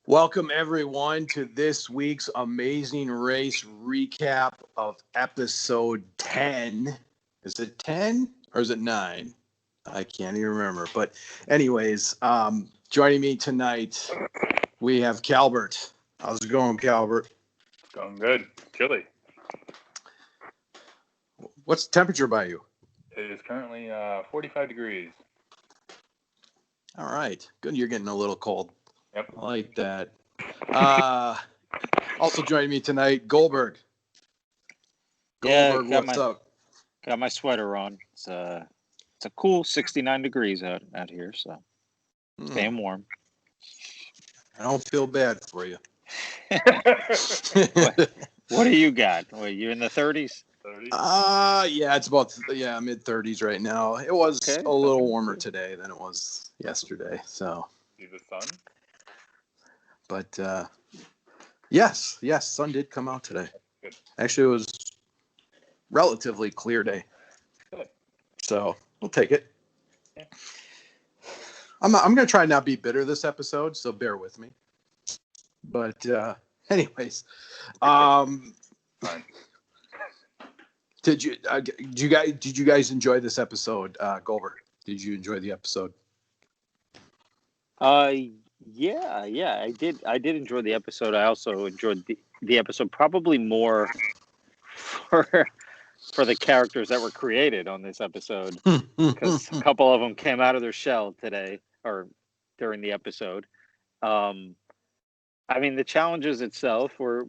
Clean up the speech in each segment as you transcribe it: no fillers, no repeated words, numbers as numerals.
Welcome, everyone, to this week's Amazing Race recap of episode 10. Is it 10 or is it 9? I can't even remember. But anyways, joining me tonight, we have Calbert. How's it going, Calbert? Going good. Chilly. What's the temperature by you? It is currently 45 degrees. All right. Good. You're getting a little cold. Yep. I like that. Also joining me tonight, Goldberg. Goldberg, what's up? Got my sweater on. It's a cool 69 degrees out here, so staying warm. I don't feel bad for you. What do you got? Are you in the 30s? 30? Yeah, it's about mid-30s right now. It was a little warmer today than it was yesterday. So See the sun? But yes, sun did come out today. Good. Actually, it was relatively clear day. Good. So we'll take it. Yeah. I'm going to try not be bitter this episode, so bear with me. But anyways, Fine. did you guys enjoy this episode, Goldberg? Did you enjoy the episode? Yeah, I did enjoy the episode. I also enjoyed the episode probably more for the characters that were created on this episode, because a couple of them came out of their shell today or during the episode. I mean, the challenges itself were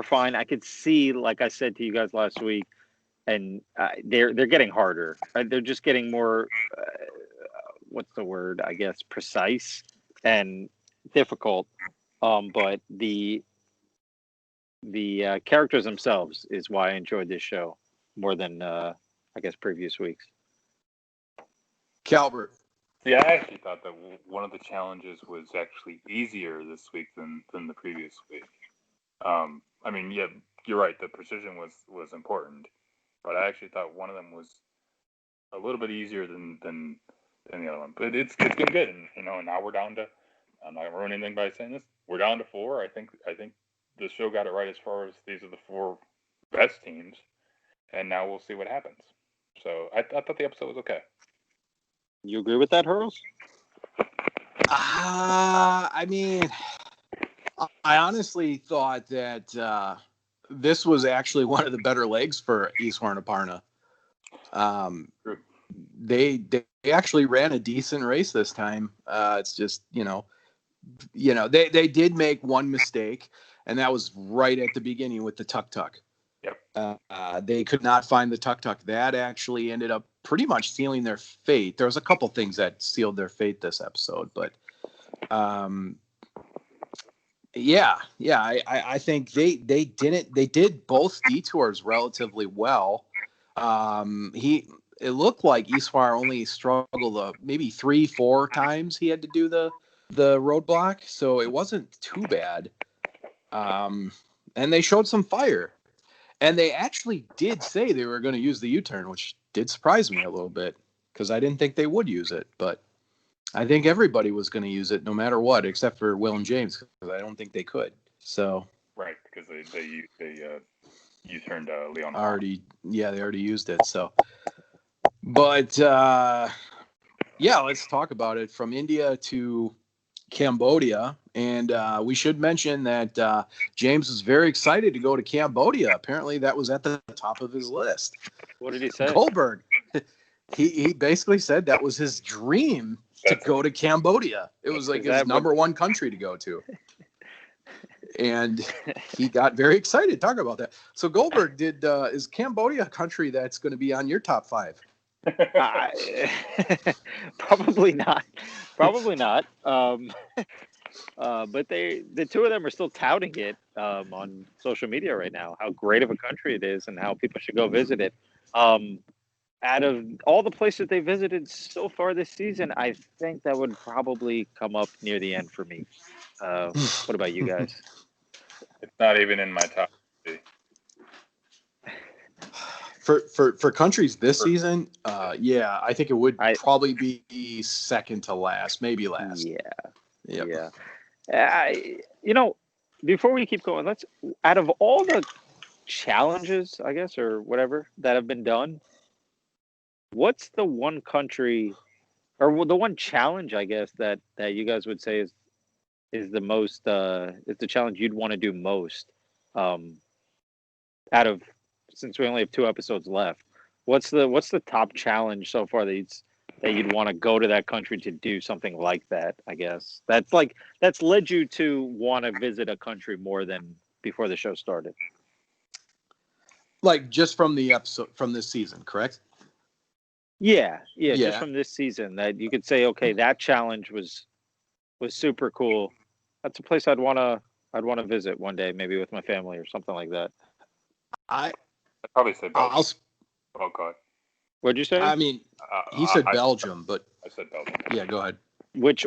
fine. I could see, like I said to you guys last week, and they're getting harder. They're just getting more. What's the word? I guess precise and difficult. But the characters themselves is why I enjoyed this show more than I guess previous weeks. Calbert. Yeah, I actually thought that one of the challenges was actually easier this week than the previous week. I mean, yeah, you're right. The precision was important, but I actually thought one of them was a little bit easier than the other one. But it's been good, and now we're down to. I'm not gonna ruin anything by saying this. We're down to 4. I think the show got it right as far as these are the 4 best teams, and now we'll see what happens. So I thought the episode was okay. You agree with that, Hurls? I mean, I honestly thought that this was actually one of the better legs for East Aparna. They actually ran a decent race this time. It's just they did make one mistake, and that was right at the beginning with the tuk-tuk. Yep. They could not find the tuk-tuk. That actually ended up pretty much sealing their fate. There was a couple things that sealed their fate this episode, but I think they did both detours relatively well. It looked like Iswar only struggled maybe 3-4 times he had to do the roadblock, so it wasn't too bad. And they showed some fire. And they actually did say they were going to use the U-turn, which did surprise me a little bit, because I didn't think they would use it. But I think everybody was going to use it no matter what, except for Will and James, because I don't think they could. So right, because they U-turned Leon. They already used it. So, but let's talk about it. From India to Cambodia, and we should mention that James was very excited to go to Cambodia. Apparently that was at the top of his list. What did he say? Goldberg, he basically said that was his dream to go to Cambodia. It was like his number one country to go to, and he got very excited talking about that. So Goldberg, is Cambodia a country that's going to be on your top 5? Probably not. But the two of them are still touting it on social media right now, how great of a country it is and how people should go visit it. Out of all the places they visited so far this season, I think that would probably come up near the end for me. What about you guys? It's not even in my top 3. For countries this season, I think it would probably be second to last, maybe last. Yeah. Yep. Yeah. Before we keep going, out of all the challenges, I guess, or whatever that have been done, what's the one country or the one challenge, I guess, that you guys would say is the most is the challenge you'd want to do most, out of, since we only have 2 episodes left? What's the top challenge so far that you'd want to go to that country to do something like that? I guess that's led you to want to visit a country more than before the show started. Like just from the episode from this season, correct? Yeah, just from this season, that you could say, okay, that challenge was super cool. That's a place I'd want to visit one day, maybe with my family or something like that. I'd probably say Belgium. Oh God. What'd you say? I mean, he said Belgium, but I said Belgium. Yeah, go ahead. Which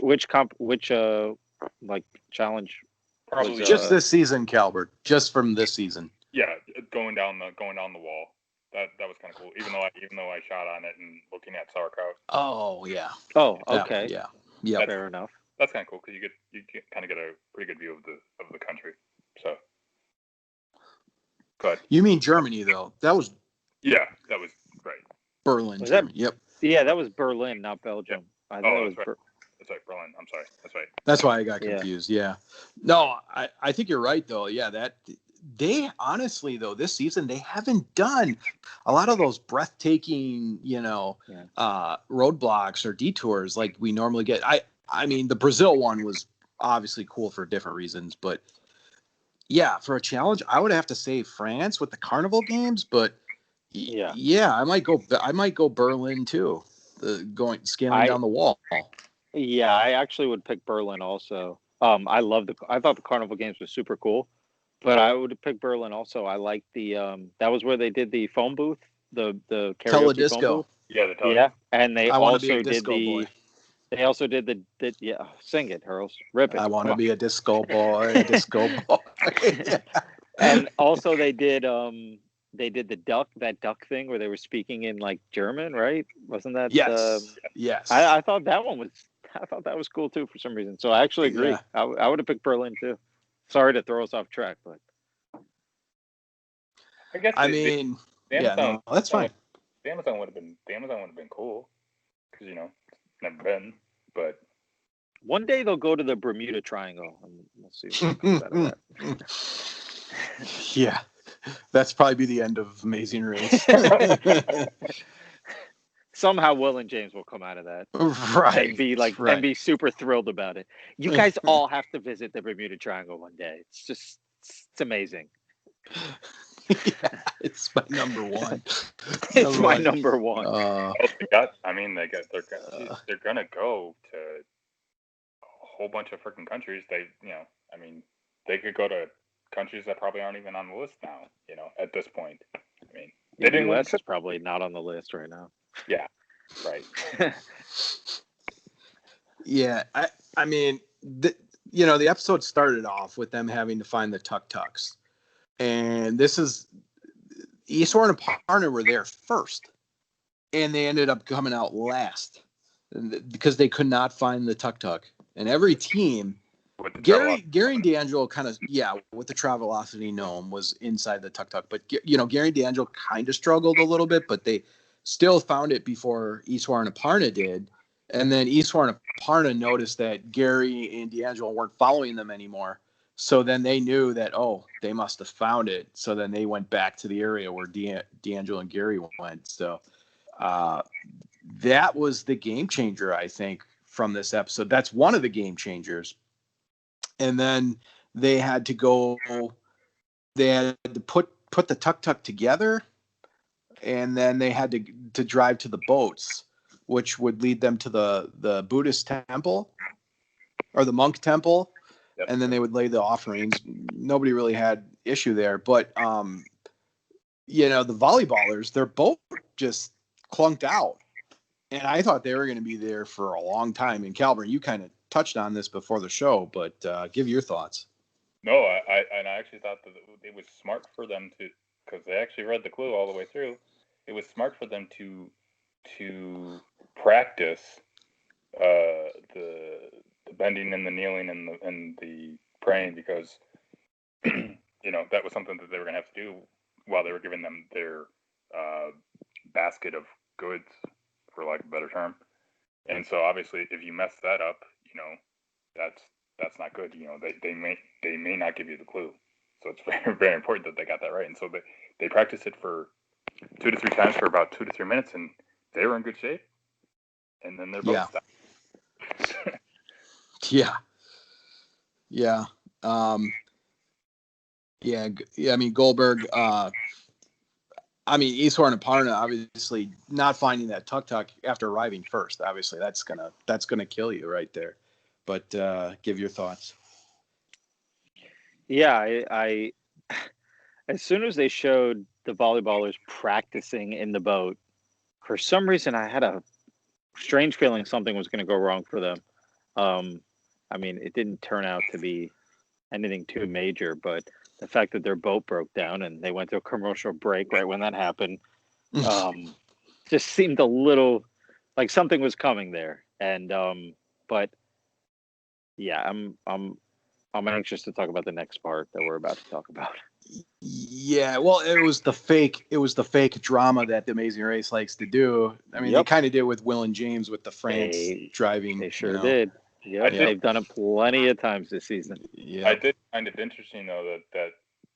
like challenge? Probably just this season, Calbert. Just from this season. Yeah, going down the wall. That was kind of cool. Even though I shot on it and looking at sauerkraut. Oh yeah. Oh okay. Yeah. Fair enough. That's kind of cool because you kind of get a pretty good view of the country. So. Go ahead. You mean Germany though? That was. Yeah, that was right. Berlin. Was Germany. That? Yep. Yeah, that was Berlin, not Belgium. Yep. I thought it was right. That's right, Berlin. I'm sorry. That's right. That's why I got confused. Yeah. No, I think you're right though. Yeah, that they honestly though this season they haven't done a lot of those breathtaking, roadblocks or detours like we normally get. I mean the Brazil one was obviously cool for different reasons, but yeah, for a challenge I would have to say France with the carnival games, but yeah, I might go Berlin too. Scaling down the wall. Yeah, I actually would pick Berlin also. I thought the carnival games was super cool, but I would pick Berlin also. I like the that was where they did the phone booth, the karaoke Teledisco. phone booth. Yeah, the Yeah, and they also did boy. They also did the sing it, Hurls, rip it. I want to be a disco boy, a disco boy. And also they did that duck thing where they were speaking in like German, right? Wasn't that? Yes. Yes. I thought that was cool too for some reason. So I actually agree. Yeah. I would have picked Berlin too. Sorry to throw us off track, but I guess that's fine. The Amazon would have been cool because never been, but one day they'll go to the Bermuda Triangle and we'll see what comes out of that. Yeah, that's probably be the end of Amazing Race. Somehow Will and James will come out of that. Right. And be super thrilled about it. You guys all have to visit the Bermuda Triangle one day. It's amazing. Yeah, it's my number one. It's my number one. They're gonna go to a whole bunch of freaking countries. They could go to countries that probably aren't even on the list now. At this point, the U.S. is probably not on the list right now. Yeah, right. Yeah, I mean, the episode started off with them having to find the tuk-tuks. And this is Eswar and Aparna were there first, and they ended up coming out last because they could not find the tuk-tuk. And every team, Gary and D'Angelo kind of, with the Travelocity gnome was inside the tuk-tuk. But, Gary and D'Angelo kind of struggled a little bit, but they still found it before Eswar and Aparna did. And then Eswar and Aparna noticed that Gary and D'Angelo weren't following them anymore. So then they knew that, they must have found it. So then they went back to the area where D'Angelo and Gary went. So that was the game changer, I think, from this episode. That's one of the game changers. And then they had to put the tuk-tuk together. And then they had to drive to the boats, which would lead them to the Buddhist temple or the monk temple. Yep. And then they would lay the offerings. Nobody really had issue there. But, the volleyballers, their boat just clunked out. And I thought they were going to be there for a long time. And Calbert, you kind of touched on this before the show, but give your thoughts. No, I actually thought that it was smart for them to, because they actually read the clue all the way through. It was smart for them to practice the bending and the kneeling and the praying, because that was something that they were going to have to do while they were giving them their basket of goods, for lack of a better term. And so obviously, if you mess that up, that's not good. They may not give you the clue. So it's very, very important that they got that right. And so they practiced it for 2 to 3 times for about 2 to 3 minutes, and they were in good shape. And then their boat stopped. Yeah. I mean, Goldberg. Eastward and Parna, obviously not finding that tuk after arriving first. Obviously, that's gonna kill you right there. But give your thoughts. Yeah, I as soon as they showed the volleyballers practicing in the boat, for some reason I had a strange feeling something was going to go wrong for them. It didn't turn out to be anything too major, but the fact that their boat broke down and they went to a commercial break right when that happened, just seemed a little like something was coming there. And but yeah, I'm anxious to talk about the next part that we're about to talk about. Yeah, well, it was the fake drama that the Amazing Race likes to do. I mean, They kind of did with Will and James with the France driving. They sure did. Yeah, they've done it plenty of times this season. Yeah, I did find it interesting though that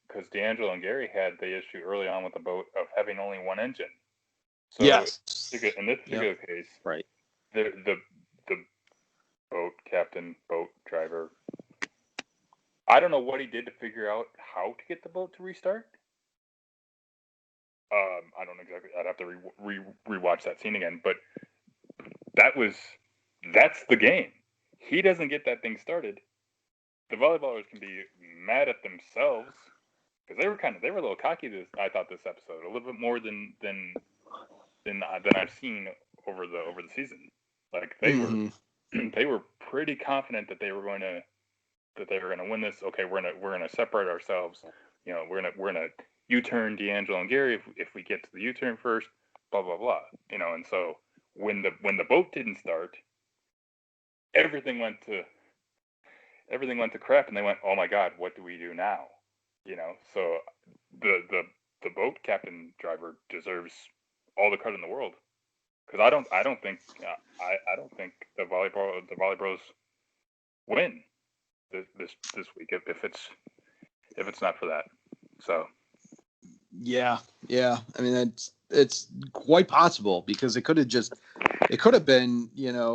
because D'Angelo and Gary had the issue early on with the boat of having only one engine. So yes, in this particular case, right, the boat captain, boat driver, I don't know what he did to figure out how to get the boat to restart. I don't exactly. I'd have to rewatch that scene again. But that's the game. He doesn't get that thing started. The volleyballers can be mad at themselves because they were a little cocky. I thought this episode a little bit more than I've seen over the season. Like they were pretty confident that they were going to win this. Okay, we're gonna separate ourselves. We're gonna U-turn D'Angelo and Gary if we get to the U-turn first. Blah blah blah. And so when the boat didn't start, everything went to crap, and they went, oh my God, what do we do now? So the boat captain driver deserves all the credit in the world, because I don't think the volleyballers win this week if it's not for that. So yeah. I mean, it's quite possible, because it could have been,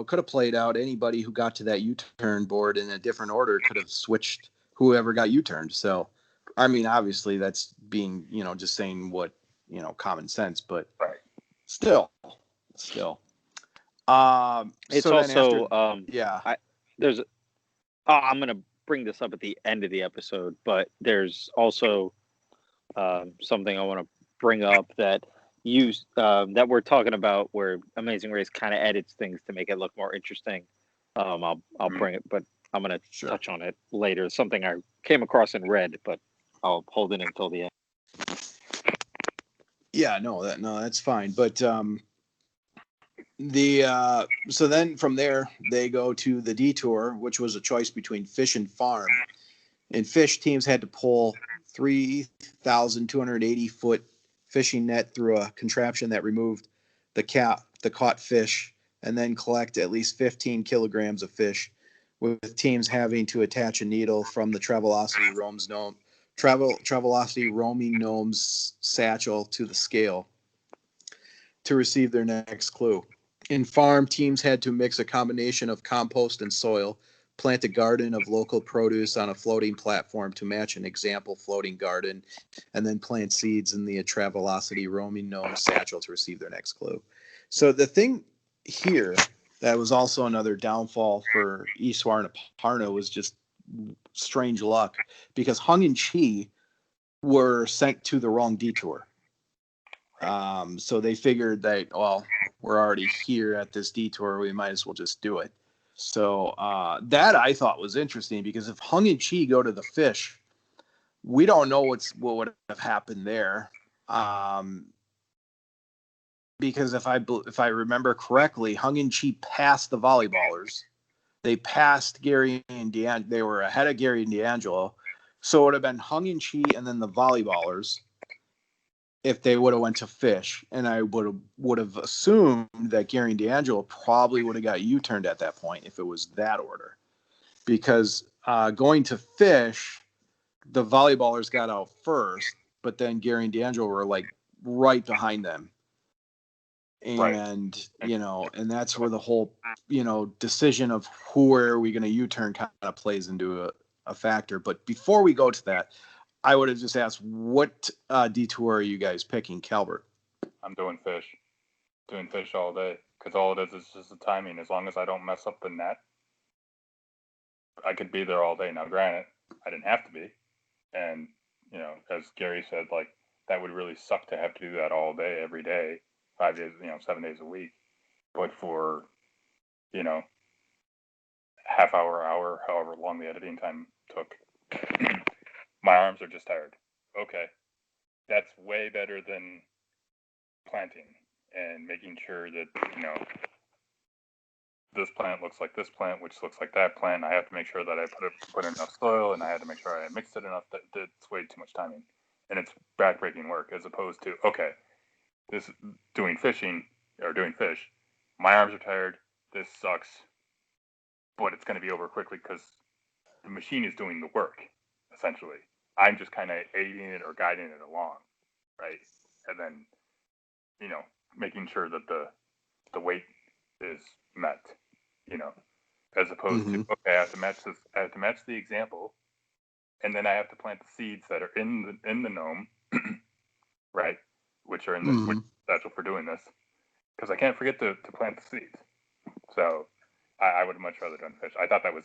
could have played out. Anybody who got to that U-turn board in a different order could have switched whoever got U-turned. So, I mean, obviously that's being, just saying what, common sense, but right. Still. It's so also, I'm going to bring this up at the end of the episode, but there's also something I want to bring up that that we're talking about, where Amazing Race kind of edits things to make it look more interesting. I'll bring it, but I'm going to touch on it later. Something I came across and read, but I'll hold it until the end. Yeah, that's fine. But so then from there they go to the detour, which was a choice between fish and farm. And fish teams had to pull 3,280 foot fishing net through a contraption that removed the caught fish, and then collect at least 15 kilograms of fish, with teams having to attach a needle from the Travelocity roaming gnome's satchel to the scale to receive their next clue. In farm, teams had to mix a combination of compost and soil, plant a garden of local produce on a floating platform to match an example floating garden, and then plant seeds in the Travelocity roaming gnome satchel to receive their next clue. So the thing here that was also another downfall for Iswar and Aparna was just strange luck, because Hung and Chi were sent to the wrong detour. So they figured that, well, we're already here at this detour, we might as well just do it. So that I thought was interesting, because if Hung and Chi go to the fish, we don't know what would have happened there. Because if I remember correctly, Hung and Chi passed the volleyballers, they passed Gary and they were ahead of Gary and D'Angelo. So it would have been Hung and Chi and then the volleyballers if they would have went to fish. And I would have assumed that Gary and D'Angelo probably would have got U-turned at that point if it was that order. Because going to fish, the volleyballers got out first, but then Gary and D'Angelo were like right behind them. And, and that's where the whole, decision of where are we going to U-turn kind of plays into a factor. But before we go to that, I would have just asked, what detour are you guys picking, Calbert? I'm doing fish. Doing fish all day. Because all it is just the timing. As long as I don't mess up the net, I could be there all day. Now, granted, I didn't have to be. And, as Gary said, like, that would really suck to have to do that all day, every day, 5 days, 7 days a week. But for, half hour, however long the editing time took, my arms are just tired. Okay. That's way better than planting and making sure that, this plant looks like this plant, which looks like that plant. I have to make sure that I put enough soil, and I had to make sure I mixed it enough. That's way too much timing. And it's backbreaking work as opposed to, okay, this doing fishing or doing fish. My arms are tired. This sucks, but it's going to be over quickly because the machine is doing the work, essentially. I'm just kind of aiding it or guiding it along, right? And then, making sure that the weight is met, as opposed to, okay, I have to match this. I have to match the example, and then I have to plant the seeds that are in the gnome, right? Which are in the which is essential for doing this, because I can't forget to plant the seeds. So I would have much rather done fish. I thought that was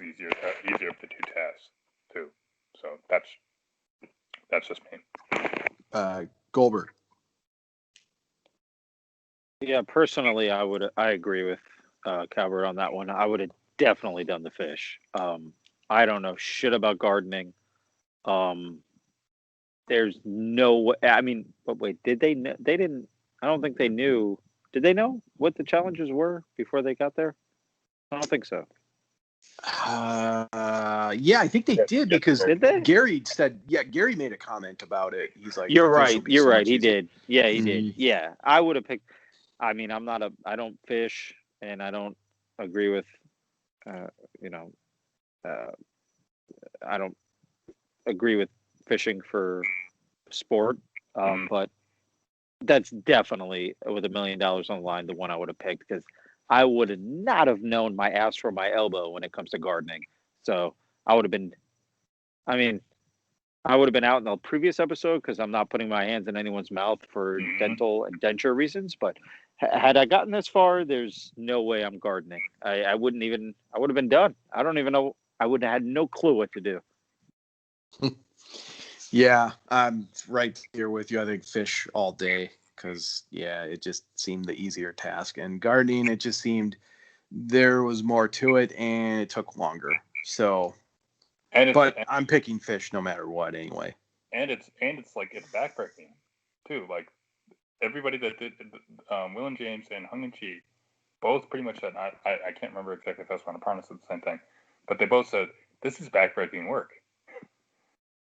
easier of the two tasks too. So that's just me. Goldberg. Yeah, personally, I agree with Calbert on that one. I would have definitely done the fish. I don't know shit about gardening. There's no way. I mean, but wait, did they? They didn't. I don't think they knew. Did they know what the challenges were before they got there? I don't think so. Yeah, I think they did because did they? Gary said, Gary made a comment about it. He's like, you're right. You're so right. He easier. did. Yeah, he did. Yeah, I would have picked. I mean, I don't fish, and I don't agree with, I don't agree with fishing for sport, but that's definitely, with $1 million on the line, the one I would have picked, because I would have not have known my ass from my elbow when it comes to gardening. So I would have been out in the previous episode because I'm not putting my hands in anyone's mouth for dental and denture reasons. But had I gotten this far, there's no way I'm gardening. I would have been done. I don't even know. I would have had no clue what to do. Yeah, I'm right here with you. I think fish all day because, it just seemed the easier task. And gardening, it just seemed there was more to it and it took longer. So, but I'm picking fish no matter what anyway. And it's backbreaking too. Like everybody that did Will and James and Hung and Chi both pretty much said, I can't remember exactly if I was going to pronounce it the same thing, but they both said this is backbreaking work.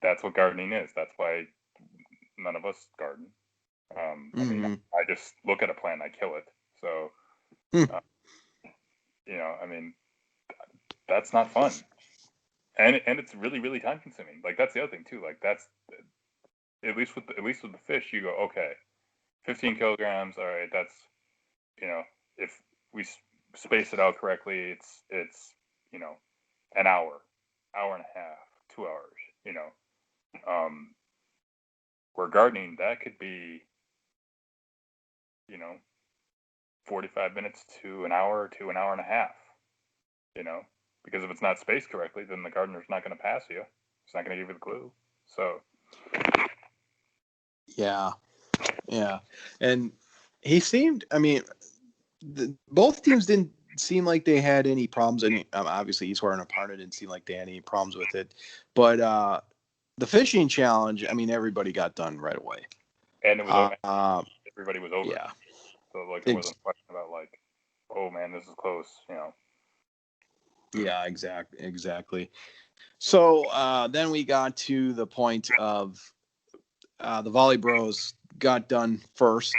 That's what gardening is. That's why none of us garden. I mean, I just look at a plant, I kill it. So, I mean, that's not fun. And it's really, really time consuming. Like that's the other thing too. Like that's at least with the fish, you go, okay, 15 kilograms. All right, that's if we space it out correctly, it's an hour and a half, 2 hours. Where gardening, that could be 45 minutes to an hour to an hour and a half. Because if it's not spaced correctly, then the gardener's not going to pass you. It's not going to give you the clue. So. Yeah. And he seemed, I mean, both teams didn't seem like they had any problems. Obviously, Eastward and Aparna didn't seem like they had any problems with it. But the fishing challenge, I mean, everybody got done right away. And it was everybody was over. Yeah. So, there wasn't a question about, oh, man, this is close, Yeah, exactly. So then we got to the point of the Volley Bros got done first,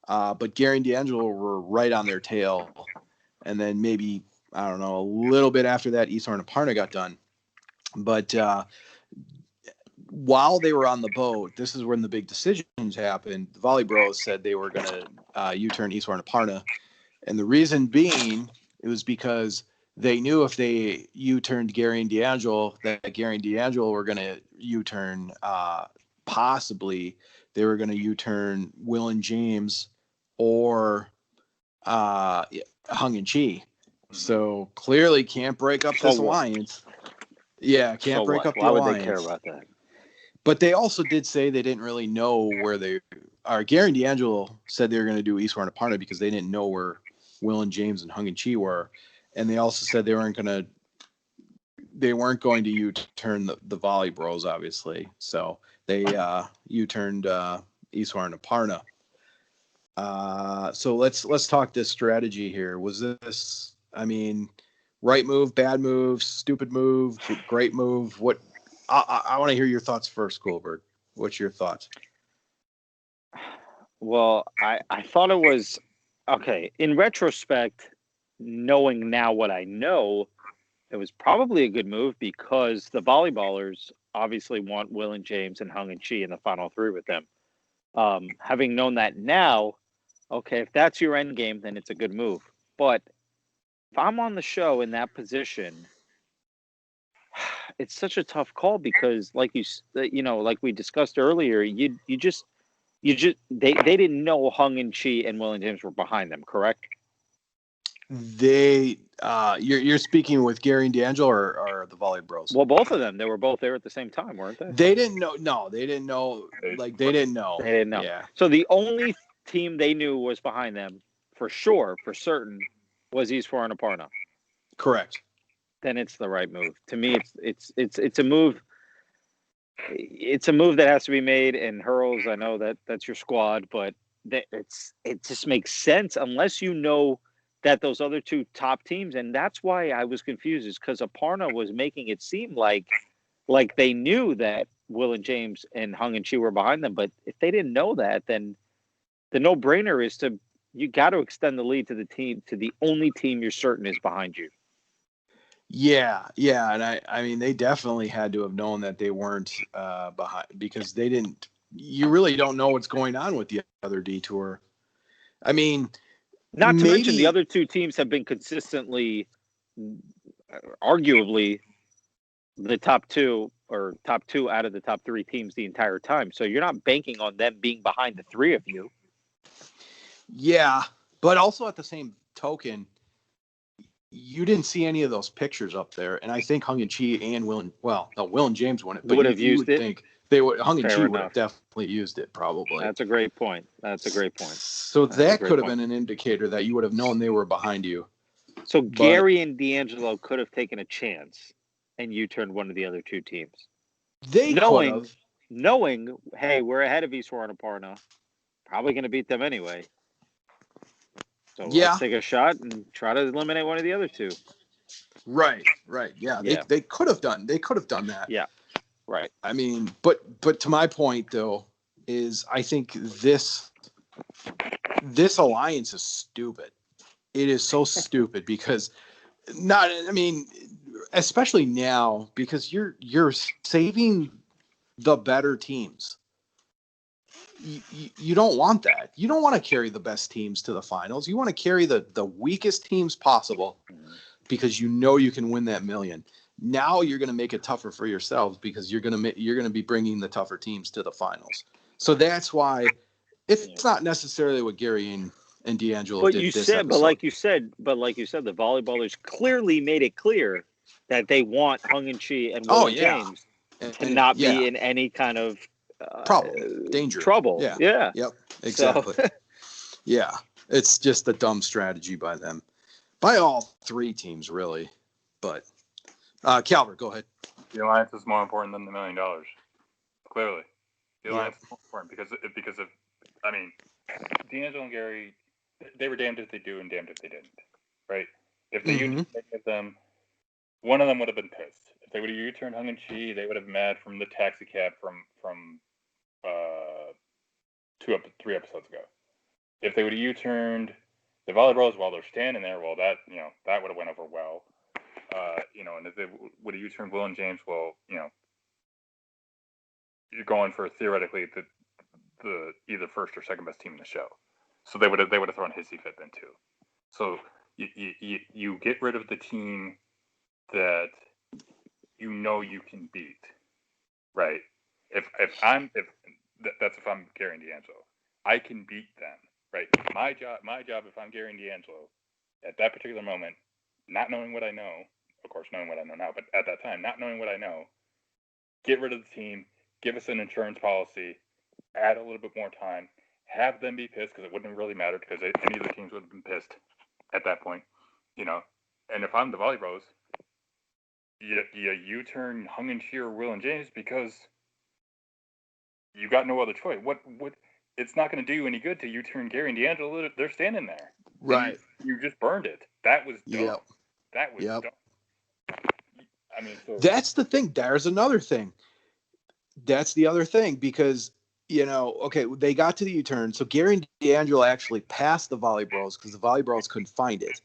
but Gary and D'Angelo were right on their tail. And then maybe, I don't know, a little bit after that, Esau and Aparna got done. But while they were on the boat, this is when the big decisions happened. The Volley Bros said they were going to U-turn Esau and Aparna. And the reason being, it was because they knew if they U-turned Gary and D'Angelo, that Gary and D'Angelo were going to U-turn, possibly they were going to U-turn Will and James or Hung and Chi. So clearly can't break up this alliance. Yeah, can't break up the alliance. Why would they care about that? But they also did say they didn't really know where they are. Gary and D'Angelo said they were going to do Esau and Aparna because they didn't know where Will and James and Hung and Chi were. And they also said they weren't going to U-turn the Volley Bros, obviously. So they U-turned Esau and Aparna. So let's talk this strategy here. Was this, I mean, right move, bad move, stupid move, great move? What? I want to hear your thoughts first, Goldberg. What's your thoughts? Well, I thought it was okay. In retrospect, knowing now what I know, it was probably a good move because the volleyballers obviously want Will and James and Hung and Chi in the final three with them. Having known that now, okay, if that's your end game, then it's a good move. But if I'm on the show in that position, it's such a tough call because, like like we discussed earlier, they didn't know Hung and Chi and Will and James were behind them, correct? They you're speaking with Gary and D'Angelo or the Volley Bros? Well, both of them. They were both there at the same time, weren't they? They didn't know. No, they didn't know. Like they didn't know. They didn't know. Yeah. So the only team they knew was behind them, for sure, for certain, was East and Aparna. Correct. Then it's the right move. To me, it's a move. It's a move that has to be made. And Hurls, I know that's your squad, but it just makes sense unless you know that those other two top teams, and that's why I was confused, is because Aparna was making it seem like they knew that Will and James and Hung and Chi were behind them. But if they didn't know that, then the no-brainer is you got to extend the lead to the only team you're certain is behind you. Yeah, and I mean they definitely had to have known that they weren't behind because they didn't. You really don't know what's going on with the other detour. I mean, not to mention the other two teams have been consistently, arguably, the top two out of the top three teams the entire time. So you're not banking on them being behind the three of you. Yeah, but also at the same token, you didn't see any of those pictures up there, and I think Hung and Chi and Will and James wouldn't, but would have used it. Think they would. Hung and Chi would have definitely used it, probably. That's a great point. So that could have been an indicator that you would have known they were behind you. So Gary and D'Angelo could have taken a chance and U-turned one of the other two teams. They knowing, hey, we're ahead of East and Aparna, probably going to beat them anyway. So let's take a shot and try to eliminate one of the other two. Right. Yeah. They could have done that. Yeah. Right. I mean, but to my point though, is I think this alliance is stupid. It is so stupid because especially now because you're saving the better teams. You don't want that. You don't want to carry the best teams to the finals. You want to carry the weakest teams possible because you know you can win that million. Now you're going to make it tougher for yourselves because you're going to be bringing the tougher teams to the finals. So that's why it's not necessarily what Gary and D'Angelo did this episode. But like you said, the volleyballers clearly made it clear that they want Hung and Chi and Will and James to not be in any kind of problem, danger, trouble. Yeah. Yep. Exactly. So. Yeah. It's just a dumb strategy by them, by all three teams, really. But Calbert, go ahead. The alliance is more important than the $1 million. Clearly, the alliance is more important because of D'Angelo and Gary, they were damned if they do and damned if they didn't. Right? If they used any of them, one of them would have been pissed. If they would have U-turned Hung and Chi, they would have been mad from the taxi cab from 3 episodes ago. If they would have U-turned the Volleybros while they're standing there, well, that would have went over well. And if they would have U-turned Will and James, well, you're going for theoretically the either first or second best team in the show. So they would have thrown Hissy Fit then too. So you get rid of the team that you can beat, right? If I'm Gary and D'Angelo, I can beat them, right? My job if I'm Gary and D'Angelo at that particular moment, not knowing what I know, of course knowing what I know now, but at that time not knowing what I know, get rid of the team, give us an insurance policy, add a little bit more time, have them be pissed because it wouldn't have really mattered because any of the teams would have been pissed at that point, And if I'm the Volleybros, you turn Hung and Chi or Will and James because you got no other choice. What? It's not going to do you any good to you turn Gary and D'Angelo. They're standing there, right? You just burned it. That was dumb. Yep. That was dumb. I mean, that's the thing. There's another thing. That's the other thing because okay, they got to the U-turn, so Gary and D'Angelo actually passed the Volleybros because the Volleybros couldn't find it.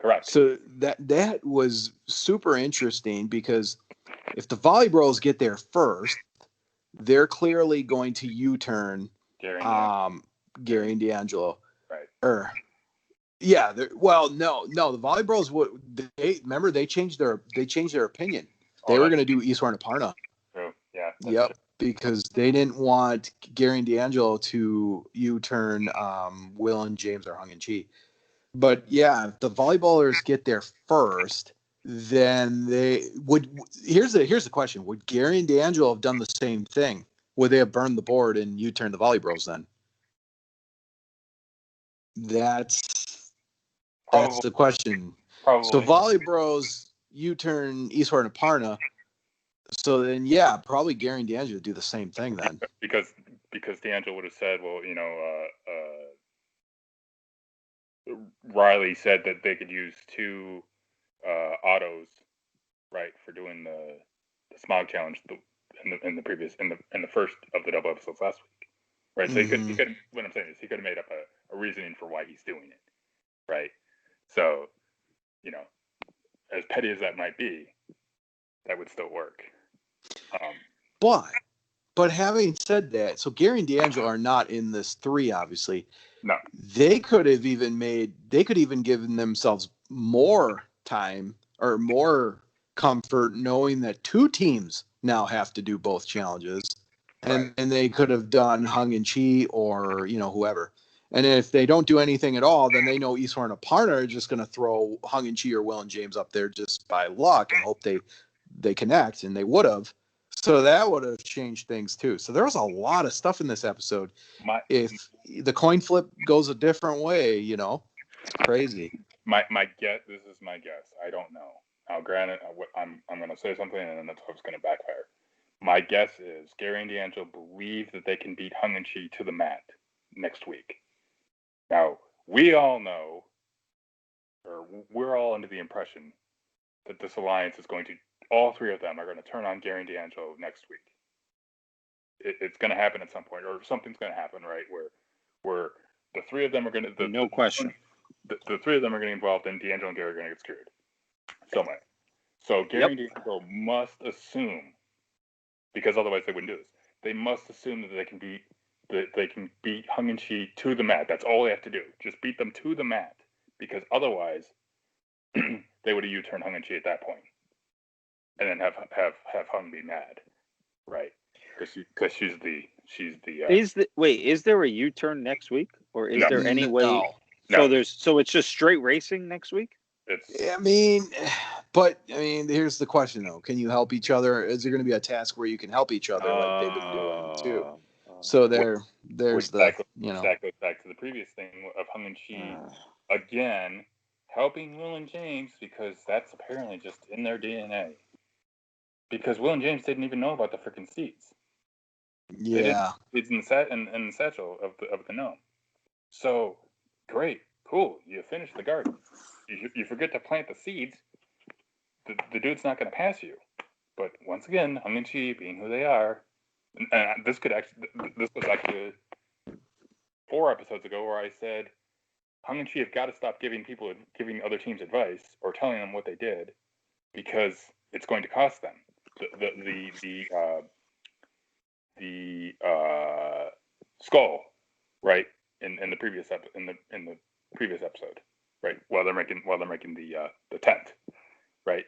Correct. So that was super interesting because if the Volleybros get there first, they're clearly going to U-turn Gary and D'Angelo. Right. Yeah. Well, no, the Volleybros they changed their opinion. They were going to do Eastward and Aparna. True. Yeah. Yep. True. Because they didn't want Gary and D'Angelo to U-turn Will and James or Hung and Chi. But yeah, if the volleyballers get there first, then they would. Here's the question: would Gary and D'Angelo have done the same thing? Would they have burned the board and U-turned the Volleybros then? That's the question. Probably. So Volleybros U-turn Eastward and Aparna. So then, yeah, probably Gary and D'Angelo do the same thing then. Because D'Angelo would have said, well, Riley said that they could use 2 autos, right, for doing the smog challenge in the first of the double episodes last week, right? So he could. What I'm saying is he could have made up a reasoning for why he's doing it, right? So, as petty as that might be, that would still work. But having said that, so Gary and D'Angelo are not in this 3, obviously. No. They could have even given themselves more time or more comfort knowing that 2 teams now have to do both challenges. And they could have done Hung and Chi or, whoever. And if they don't do anything at all, then they know Eastward and Aparna are just going to throw Hung and Chi or Will and James up there just by luck and hope they connect, and they would have. So that would have changed things too. So there was a lot of stuff in this episode. If the coin flip goes a different way, it's crazy. My guess. This is my guess. I don't know. Now, granted, I'm going to say something, and then that's what's going to backfire. My guess is Gary and D'Angelo believe that they can beat Hung and Chi to the mat next week. Now, we all know, or we're all under the impression that this alliance is going to. All 3 of them are going to turn on Gary and D'Angelo next week. It's going to happen at some point, or something's going to happen, right? Where the 3 of them are going to. No question. The 3 of them are getting involved, and D'Angelo and Gary are going to get screwed. So Gary and D'Angelo must assume, because otherwise they wouldn't do this. They must assume that they can beat Hung and Chi to the mat. That's all they have to do. Just beat them to the mat, because otherwise they would have U-turned Hung and Chi at that point. And then have Hung be mad, right? Because she's the. Is there a U-turn next week, or is there any way? No. So it's just straight racing next week. Here's the question though: can you help each other? Is there going to be a task where you can help each other like they've been doing too? So there's that goes back to the previous thing of Hung and Chi again helping Will and James because that's apparently just in their DNA. Because Will and James didn't even know about the freaking seeds. Yeah, it's in the satchel of the gnome. So great, cool. You finish the garden. You forget to plant the seeds. the dude's not going to pass you. But once again, Hung and Chi being who they are, and this was actually 4 episodes ago where I said Hung and Chi have got to stop giving other teams advice or telling them what they did, because it's going to cost them. The skull, right, in the previous previous episode, right, while they're making the tent, right.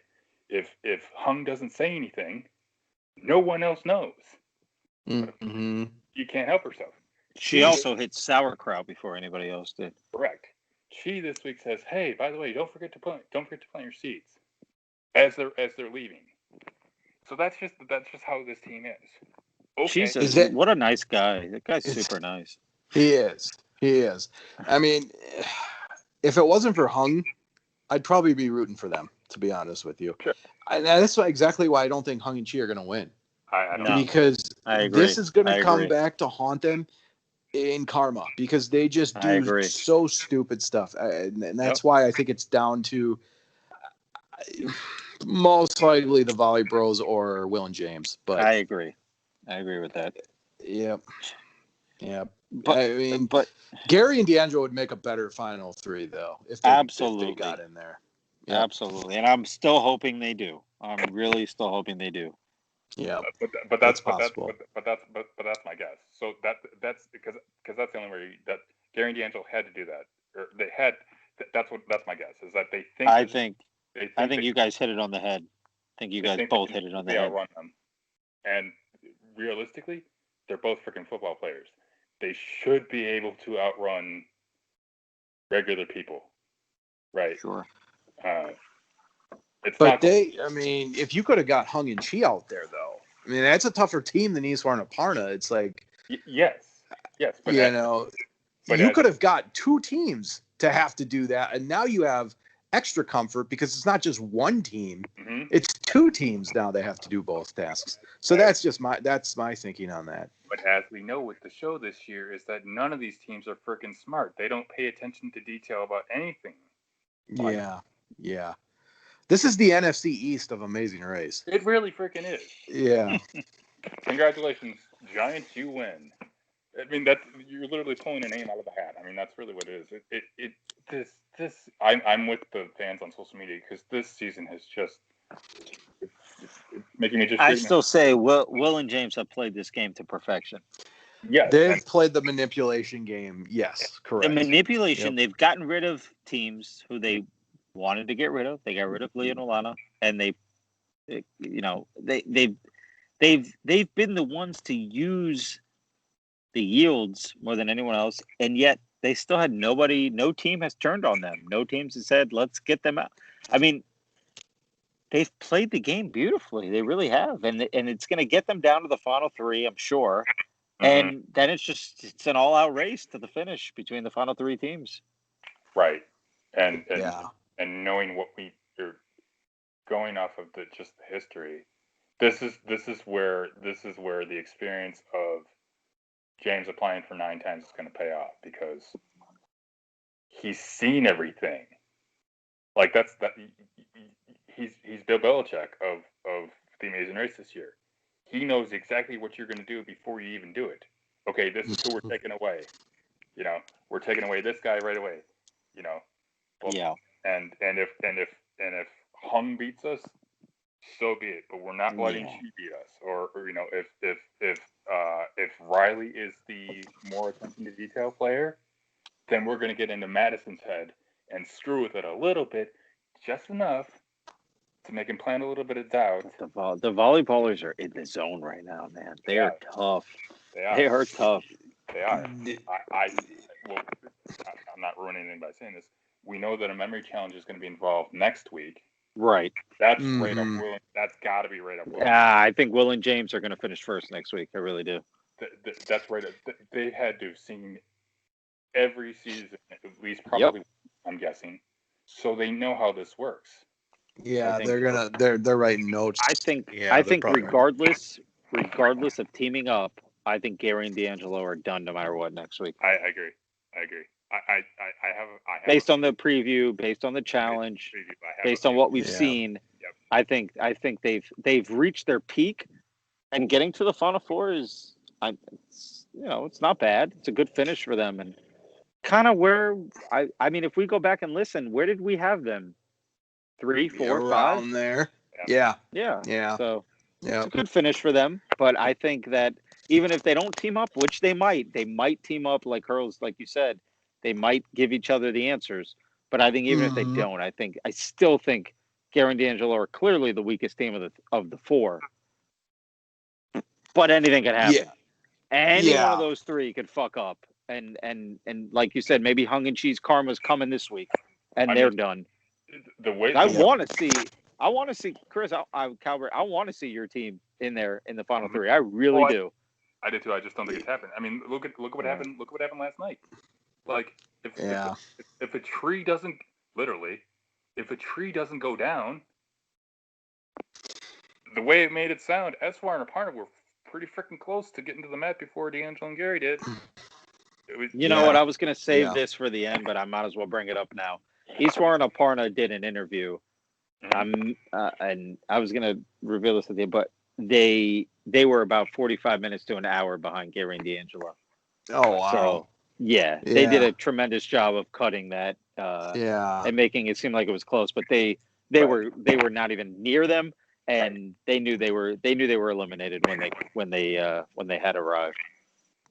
If Hung doesn't say anything, no one else knows. Mm-hmm. You can't help herself. She also hit sauerkraut before anybody else did. Correct. She this week says, "Hey, by the way, don't forget to plant your seeds," as they're leaving. So that's just how this team is. Okay. Jesus, what a nice guy. That guy's super nice. He is. I mean, if it wasn't for Hung, I'd probably be rooting for them, to be honest with you. Sure. And that's exactly why I don't think Hung and Chi are going to win. I don't know. Because I agree. This is going to come back to haunt them in karma, because they just do so stupid stuff. And that's why I think it's down to most likely the Volley Bros or Will and James. But I agree with that. Yep. But Gary and D'Angelo would make a better Final 3, though, if they got in there. Yep. Absolutely, and I'm still hoping they do. I'm really still hoping they do. Yeah, but that's possible. But that's my guess. So that's because that's the only way that Gary and D'Angelo had to do that, or they had. That's my guess, is that they think. I think you guys hit it on the head. I think you guys both hit it on the head. They outrun them, and realistically, they're both freaking football players. They should be able to outrun regular people, right? Sure. If you could have got Hung and Chi out there, though, I mean, that's a tougher team than Eastwar and Aparna. It's like, yes, but you could have got 2 teams to have to do that, and now you have extra comfort because it's not just one team; it's 2 teams now that have to do both tasks. So that's my thinking on that. But as we know with the show this year, is that none of these teams are freaking smart. They don't pay attention to detail about anything. Yeah. This is the NFC East of Amazing Race. It really freaking is. Yeah. Congratulations, Giants! You win. I mean, you're literally pulling a name out of the hat. I mean, that's really what it is. I'm with the fans on social media, because this season has just it's making me just. I still say Will and James have played this game to perfection. Yeah, they've played the manipulation game. Yes, correct. The manipulation. Yep. They've gotten rid of teams who they wanted to get rid of. They got rid of Lee and Alana, and they've been the ones to use the yields more than anyone else, and yet they still had nobody. No team has turned on them. No teams has said, "Let's get them out." I mean, they've played the game beautifully. They really have, and it's going to get them down to the final 3, I'm sure. And then it's an all-out race to the finish between the final 3 teams. Right, and knowing what we're going off of just the history, this is where the experience of James applying for 9 times is going to pay off, because he's seen everything. Like he's Bill Belichick of the Amazing Race this year. He knows exactly what you're going to do before you even do it. Okay, this is who we're taking away. We're taking away this guy right away. Well, yeah. And if Hung beats us, so be it. But we're not letting she beat us. Or if Riley is the more attention to detail player, then we're going to get into Madison's head and screw with it a little bit, just enough to make him plant a little bit of doubt. The volleyballers are in the zone right now, man. They are tough. They are tough. They are. I'm not ruining anything by saying this. We know that a memory challenge is going to be involved next week. Right. That's right up Will. That's got to be right up Will. I think Will and James are going to finish first next week. I really do. That's right. They had to have seen every season, at least probably. Yep. I'm guessing, so they know how this works. Yeah, they're writing notes. I think regardless of teaming up, I think Gary and D'Angelo are done no matter what next week. I agree. I have based on the preview, based on the challenge, based on what we've seen. Yep. I think they've reached their peak, and getting to the Final Four is, it's not bad. It's a good finish for them, and kind of where I mean, if we go back and listen, where did we have them? 3, 4, 5 around there. Yeah. Yeah. So Yeah. it's a good finish for them. But I think that even if they don't team up, which they might team up like Hurls, like you said, they might give each other the answers. But I think even if they don't, I still think Gary and D'Angelo are clearly the weakest team of the four. But anything can happen. Yeah. Any one of those three could fuck up. And like you said, maybe hung and cheese karma's coming this week, and they're done. The way I want to see Chris, Calbert. I want to see your team in there in the Final Three. I really do. I do too. I just don't think it's happened. I mean, look at what happened. Look what happened last night. Like if a tree doesn't go down, the way it made it sound, Eswar and Aparna were pretty freaking close to getting to the mat before D'Angelo and Gary did. You know what? I was going to save this for the end, but I might as well bring it up now. Eswar and Aparna did an interview. And I was going to reveal this at the end, but they were about 45 minutes to an hour behind Gary and D'Angelo. Oh, wow. So, they did a tremendous job of cutting that and making it seem like it was close, but they were not even near them, and they knew they were eliminated when they had arrived.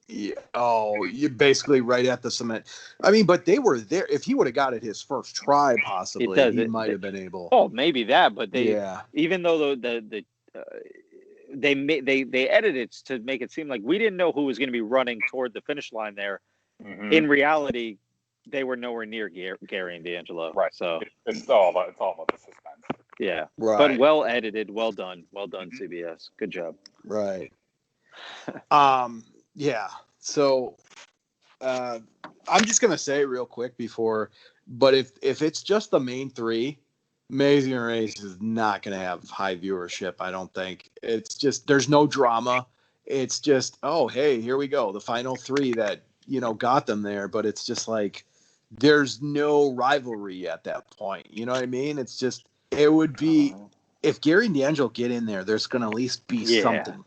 Yeah. Oh, you're basically right at the cement. I mean, but they were there. If he would have got it his first try, possibly he might have been able. Oh, maybe that. But even though they edited it to make it seem like we didn't know who was going to be running toward the finish line there. Mm-hmm. In reality, they were nowhere near Gary and D'Angelo. Right. So it's all about the suspense. Yeah. Right. But well edited, well done, CBS. Good job. Right. Yeah. So I'm just gonna say real quick but if it's just the main three, Amazing Race is not gonna have high viewership. I don't think. It's just there's no drama. It's just hey, here we go, the final three that got them there. But it's just like there's no rivalry at that point. You know what I mean? It's just it would be if Gary and D'Angelo get in there, there's gonna at least be something.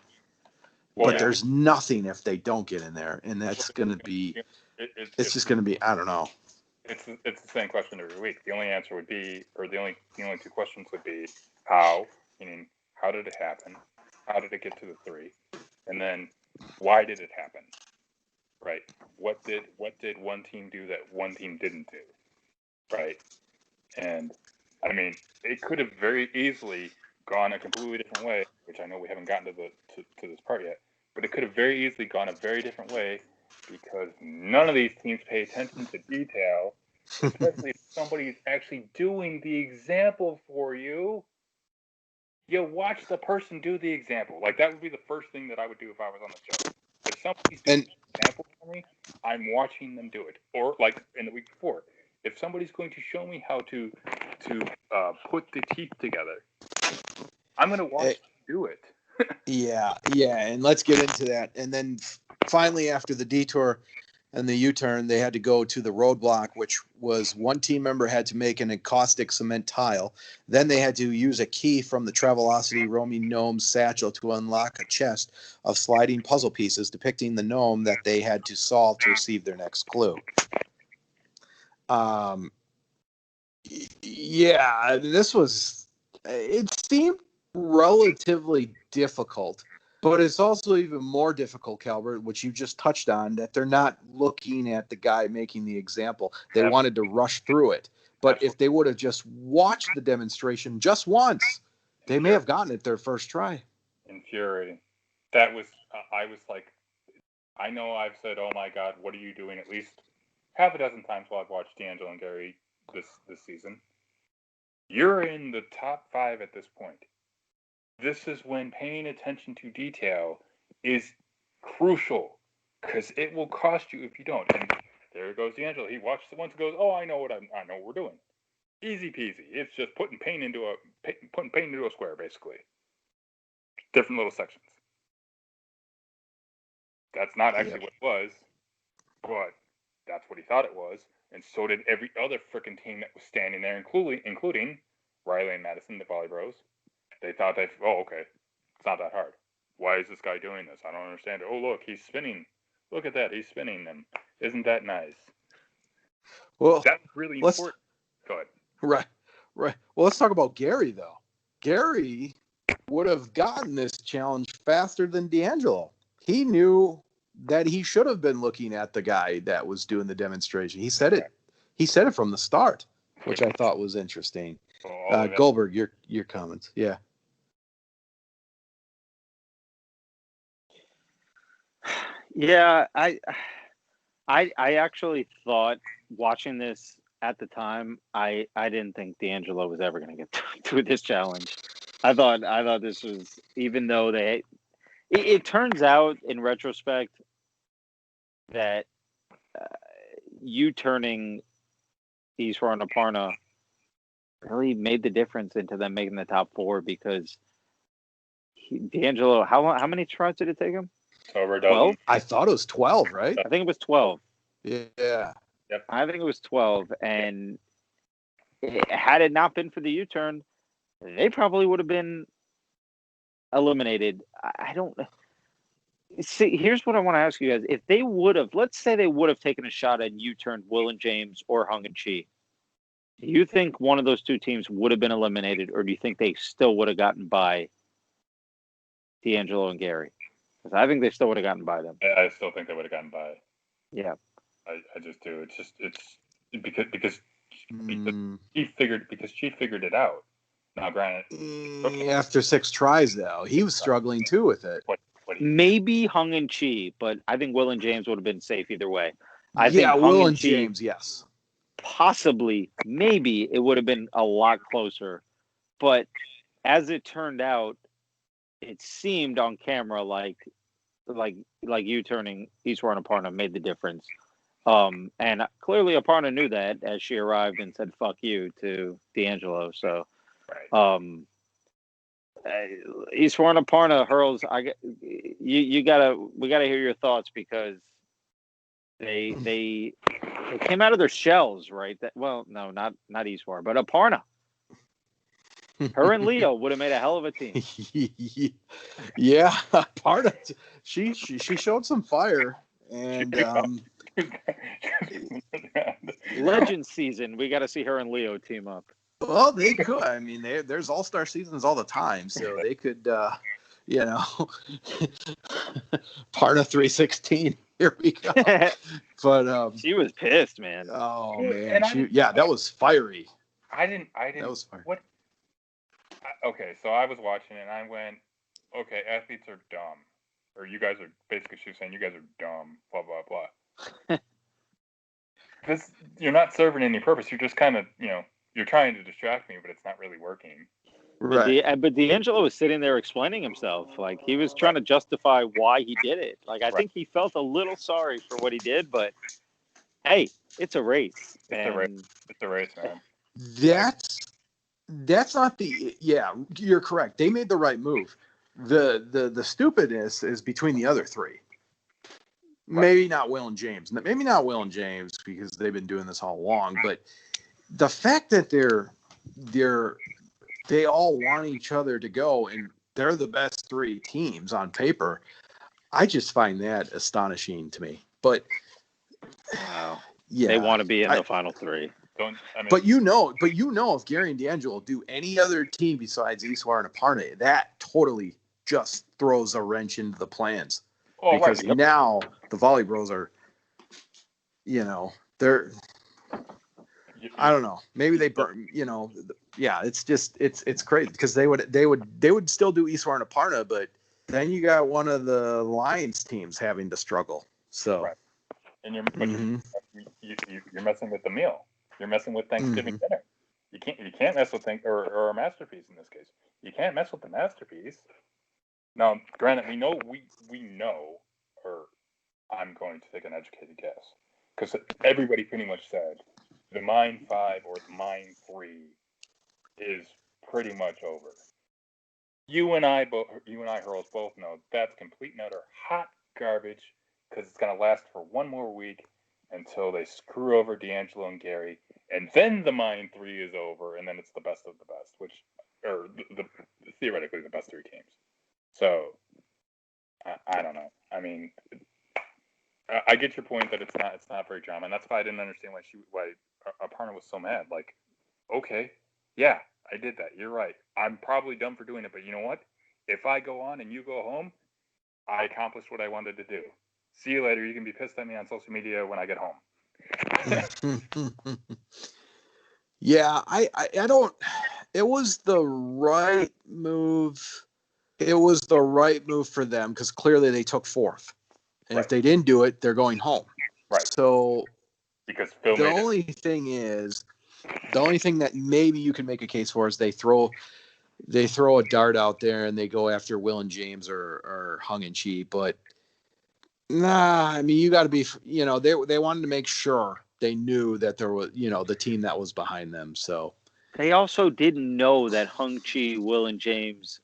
But there's nothing if they don't get in there, and that's going to be. It's just going to be. I don't know. It's the same question every week. The only answer would be, or the only two questions would be, how, meaning how did it happen, how did it get to the three, and then why did it happen, right? What did one team do that one team didn't do, right? And I mean, it could have very easily gone a completely different way, which I know we haven't gotten to this part yet, but it could have very easily gone a very different way because none of these teams pay attention to detail, especially if somebody's actually doing the example for you. You watch the person do the example. Like, that would be the first thing that I would do if I was on the show. If somebody's doing the example for me, I'm watching them do it. Or, like in the week before, if somebody's going to show me how to put the teeth together, I'm going to watch them do it. Yeah, and let's get into that. And then finally, after the detour and the U-turn, they had to go to the roadblock, which was one team member had to make an encaustic cement tile. Then they had to use a key from the Travelocity roaming gnome satchel to unlock a chest of sliding puzzle pieces depicting the gnome that they had to solve to receive their next clue. Yeah, it seemed relatively difficult, but it's also even more difficult, Calbert, which you just touched on, that they're not looking at the guy making the example. They wanted to rush through it. But if they would have just watched the demonstration just once, they may have gotten it their first try. Infuriating. That was, I was like, I know I've said, oh my God, what are you doing? At least half a dozen times while I've watched D'Angelo and Gary this season. You're in the top 5 at this point. This is when paying attention to detail is crucial because it will cost you if you don't. And there goes D'Angelo. He watches it once and goes, "Oh, I know what we're doing. Easy peasy. It's just putting paint into a square, basically. Different little sections." That's not actually what it was, but that's what he thought it was, and so did every other freaking team that was standing there, including Riley and Madison, the Volley Bros. They thought okay, it's not that hard. Why is this guy doing this? I don't understand it. Oh, look, he's spinning. Look at that, he's spinning them. Isn't that nice? Well, that's really important. Go ahead. Right. Well, let's talk about Gary, though. Gary would have gotten this challenge faster than D'Angelo. He knew that he should have been looking at the guy that was doing the demonstration. He said it. He said it from the start, which I thought was interesting. Goldberg, your comments, yeah. Yeah, I actually thought watching this at the time, I didn't think D'Angelo was ever going to get through this challenge. I thought this was, even though it turns out in retrospect that you turning Eastwar and Aparna really made the difference into them making the top four, because D'Angelo, how many tries did it take him? Over 12? I thought it was 12, right? I think it was 12. Yeah. Yep. I think it was 12. And had it not been for the U-turn, they probably would have been eliminated. I don't see. Here's what I want to ask you guys. If they would have, let's say they would have taken a shot at U-turn Will and James or Hung and Chi, do you think one of those two teams would have been eliminated, or do you think they still would have gotten by D'Angelo and Gary? Because I think they still would have gotten by them. I still think they would have gotten by. Yeah. I just do. It's because she figured it out. Now, granted, after 6 tries, though, he was struggling too with it. Maybe Hung and Chi, but I think Will and James would have been safe either way. I think Will and James, yes. Possibly, maybe it would have been a lot closer. But as it turned out, it seemed on camera like you turning Eastwar and Aparna made the difference. And clearly Aparna knew that as she arrived and said "fuck you" to D'Angelo. So, Eastwar and Aparna, Hurls, we gotta hear your thoughts, because they came out of their shells, right? No, not Eastwar, but Aparna. Her and Leo would have made a hell of a team. Yeah, Aparna, she showed some fire, and Legend season, we got to see her and Leo team up. Well, they could. I mean, there's all-star seasons all the time, so they could, Aparna 316. Here we go. But she was pissed, man. Oh man, that was fiery. I didn't. That was fiery. What? Okay, so I was watching it and I went, okay, athletes are dumb. Or you guys are, basically she was saying you guys are dumb, blah, blah, blah. Because you're not serving any purpose. You're just kind of, you're trying to distract me, but it's not really working. Right. But D'Angelo was sitting there explaining himself. Like, he was trying to justify why he did it. Like, I think he felt a little sorry for what he did, but hey, it's a race. It's a race, man. That's not you're correct. They made the right move. The stupidness is between the other three. Right. Maybe not Will and James. Maybe not Will and James, because they've been doing this all along. But the fact that they all want each other to go, and they're the best 3 teams on paper, I just find that astonishing to me. But wow. Yeah, they want to be in the final 3. But if Gary and D'Angelo do any other team besides Eastwar and Aparna, that totally just throws a wrench into the plans. Oh, because now the Volley Bros are, they're, I don't know, maybe they burn, it's just, it's crazy, because they would still do Eastwar and Aparna, but then you got one of the Lions teams having to struggle. So, right. And you're messing with the meal. You're messing with Thanksgiving dinner. You can't mess with or a masterpiece in this case. You can't mess with the masterpiece. Now, granted, we know, or I'm going to take an educated guess, because everybody pretty much said the Mine 5 or the Mine 3 is pretty much over. You and I, Hurls, both know that's complete and utter hot garbage, because it's going to last for one more week until they screw over D'Angelo and Gary, and then the Mine 3 is over, and then it's the best of the best, theoretically the best 3 teams. So I don't know. I mean, I get your point that it's not very drama, and that's why I didn't understand why Aparna was so mad. Like, okay, yeah, I did that. You're right. I'm probably dumb for doing it, but you know what? If I go on and you go home, I accomplished what I wanted to do. See you later. You can be pissed at me on social media when I get home. Yeah, I don't. It was the right move. It was the right move for them because clearly they took 4th, and if they didn't do it, they're going home. Right. So because Phil the only thing that maybe you can make a case for is they throw a dart out there and they go after Will and James or Hung and Chi, but nah, I mean, you got to be, they wanted to make sure they knew that there was, the team that was behind them. So They also didn't know that Hung Chi, Will, and James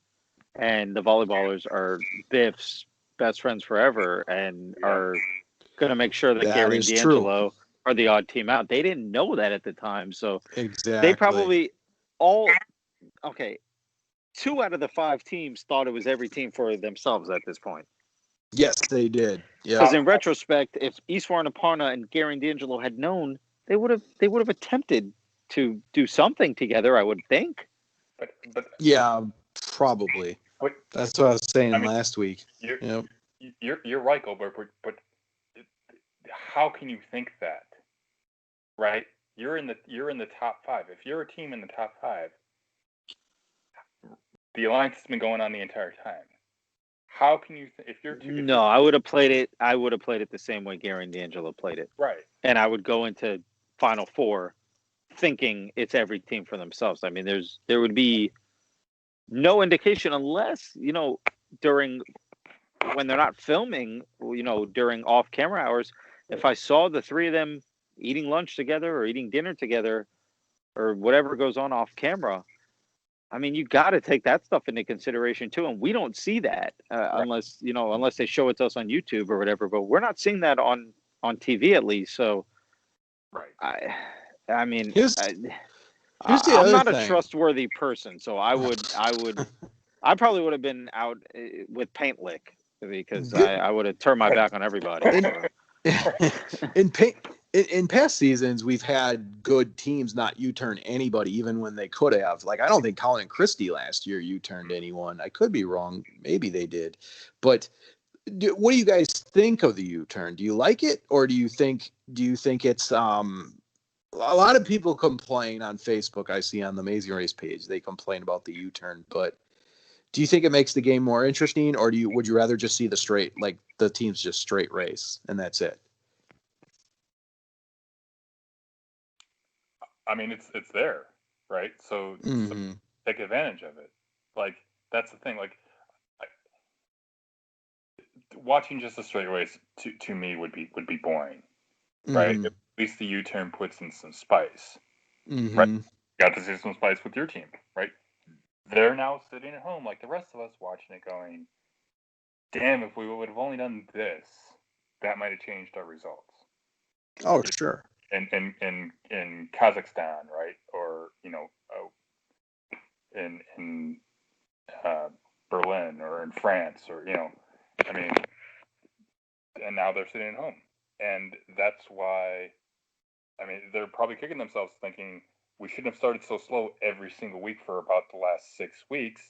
and the volleyballers are Biff's best friends forever and are going to make sure that Gary and D'Angelo are the odd team out. They didn't know that at the time. So exactly. They probably 2 out of the 5 teams thought it was every team for themselves at this point. Yes, they did. Yeah. Because in retrospect, if Iswar and Aparna and Gary and D'Angelo had known, they would have attempted to do something together, I would think. But yeah, probably. But, that's what I was saying last week. You're right, Goldberg. But how can you think that? Right? You're in the top 5. If you're a team in the top 5, the alliance has been going on the entire time. How can you if you're two? No, I would have played it. I would have played it the same way Gary and D'Angelo played it. Right. And I would go into Final Four thinking it's every team for themselves. I mean, there would be no indication unless, during when they're not filming, during off-camera hours, if I saw the 3 of them eating lunch together or eating dinner together or whatever goes on off camera, I mean, you got to take that stuff into consideration too. And we don't see that unless they show it to us on YouTube or whatever, but we're not seeing that on TV at least. So right. I mean, I'm not a trustworthy person. So I probably would have been out with paint lick because I would have turned my back on everybody. In past seasons, we've had good teams not U-turn anybody, even when they could have. Like, I don't think Colin and Christie last year U-turned anyone. I could be wrong. Maybe they did. But what do you guys think of the U-turn? Do you like it, or do you think it's a lot of people complain on Facebook. I see on the Amazing Race page they complain about the U-turn, but do you think it makes the game more interesting, or would you rather just see the teams just straight race and that's it? I mean, it's there, right? So, so take advantage of it. Like, that's the thing. Like, watching just a straight race to me would be boring, right? At least the U-turn puts in some spice, right? You got to see some spice with your team, right? They're now sitting at home like the rest of us watching it going, damn, if we would have only done this, that might have changed our results. Oh, sure. In Kazakhstan, right? Or, in Berlin or in France or, I mean, and now they're sitting at home. And that's why, I mean, they're probably kicking themselves thinking we shouldn't have started so slow every single week for about the last 6 weeks,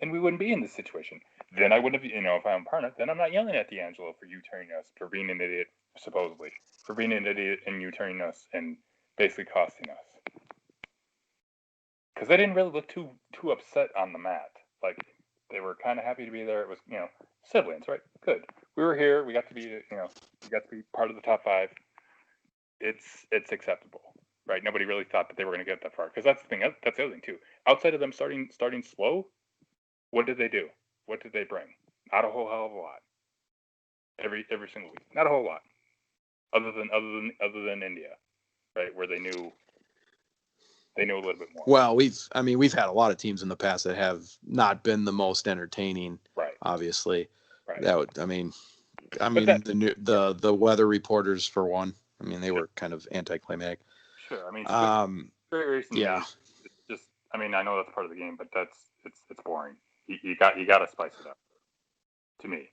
and we wouldn't be in this situation. Then I wouldn't have, if I'm Parna, then I'm not yelling at D'Angelo for U-turning us, for being an idiot, supposedly, for being an idiot and U-turning us and basically costing us. Because they didn't really look too upset on the mat. Like, they were kind of happy to be there. It was, siblings, right? Good. We were here. We got to be, we got to be part of the top 5. It's acceptable, right? Nobody really thought that they were going to get that far. Because that's the thing. That's the other thing too. Outside of them starting slow, what did they do? What did they bring? Not a whole hell of a lot. Every single week, not a whole lot. Other than India, right, where they knew a little bit more. Well, we've had a lot of teams in the past that have not been the most entertaining. Right. Obviously. Right. That would. The weather reporters for one. I mean, they were kind of anticlimactic. Sure. I mean, yeah. it's just. I mean, I know that's part of the game, but it's boring. You got to spice it up. To me,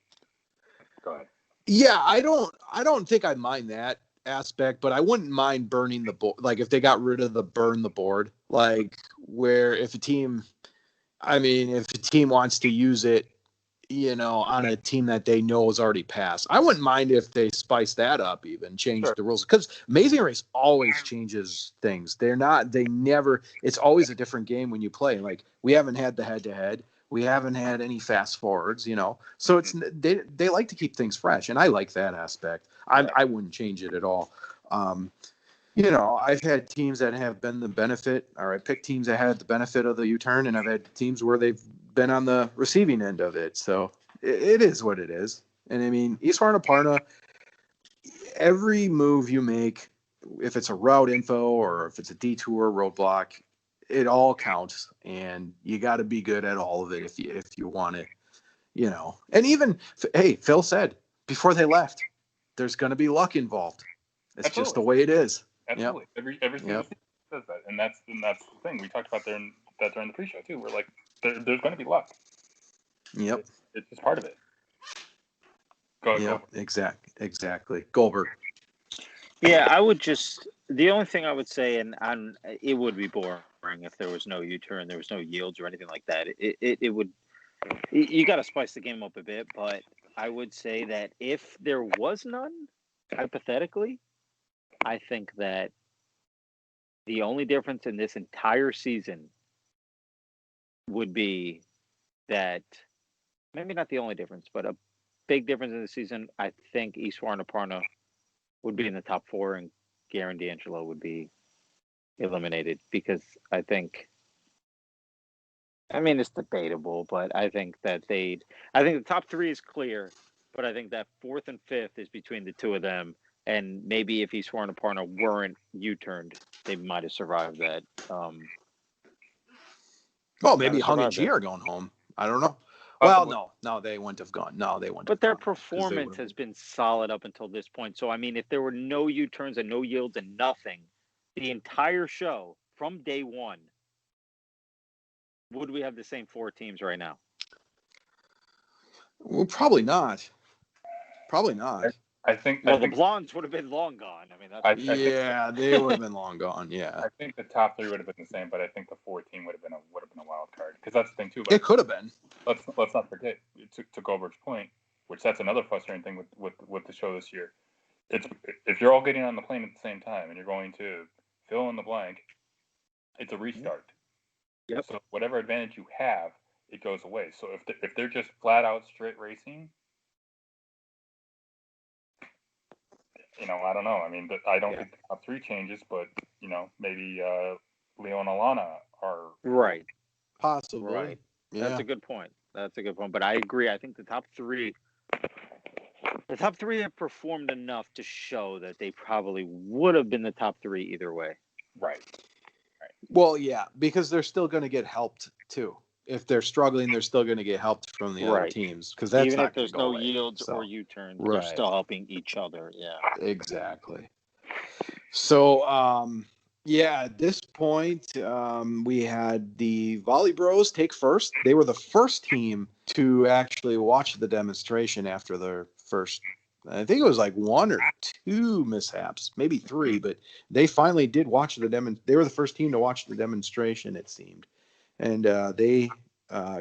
go ahead. Yeah, I don't think I mind that aspect, but I wouldn't mind burning the board. Like if they got rid of the burn the board, like where if a team wants to use it, on a team that they know is already passed, I wouldn't mind if they spice that up, even change the rules, because Amazing Race always changes things. It's always a different game when you play. Like we haven't had the head to head. We haven't had any fast forwards, so they like to keep things fresh, and I like that aspect. I wouldn't change it at all. I've had teams that have been the benefit, or I picked teams that had the benefit of the U-turn, and I've had teams where they've been on the receiving end of it. So it is what it is. And I mean, East Aparna, every move you make, if it's a route info or if it's a detour roadblock, it all counts, and you got to be good at all of it if you want it, And even, hey, Phil said before they left, there's going to be luck involved. It's just the way it is. Absolutely. Yep. Every single team says that, and that's the thing we talked about during the pre-show too. We're like, there's going to be luck. Yep. It's just part of it. Go ahead. Yep. Exactly. Goldberg. Yeah, the only thing I would say, and it would be boring if there was no U-turn, there was no yields or anything like that. It would. You got to spice the game up a bit, but I would say that if there was none, hypothetically, I think that the only difference in this entire season would be that, maybe not the only difference, but a big difference in the season. I think East Aparna would be in the top 4, and Gary and D'Angelo would be eliminated, because I think, it's debatable, but I think that I think the top 3 is clear, but I think that 4th and 5th is between the two of them. And maybe if East Aparna weren't U-turned, they might have survived that. Well, maybe Hung and G are going home. I don't know. Well, no, they wouldn't have gone. No, they wouldn't. But their performance has been solid up until this point. So, if there were no U-turns and no yields and nothing, the entire show from day one, would we have the same 4 teams right now? Well, probably not. I think the Blondes would have been long gone. They would have been long gone. Yeah. I think the top 3 would have been the same, but I think the 4th team would have been a wild card, because that's the thing too. It could have been. Let's not forget, to Goldberg's point, which that's another frustrating thing with the show this year. It's if you're all getting on the plane at the same time and you're going to fill in the blank, it's a restart. Yep. So whatever advantage you have, it goes away. So if they're just flat out straight racing, I don't know. I don't think the top 3 changes, but maybe Leo and Alana are right. Possibly. Right. Yeah. That's a good point. But I agree. I think the top 3 have performed enough to show that they probably would have been the top 3 either way. Right. Well, yeah, because they're still going to get helped too. If they're struggling, they're still going to get helped from the other teams, because that's even not if there's no yields or U-turns, they're still helping each other. Yeah, exactly. So, at this point, we had the Volley Bros take first. They were the first team to actually watch the demonstration after their first. I think it was like 1 or 2 mishaps, maybe 3, but they finally did watch the They were the first team to watch the demonstration, it seemed. And they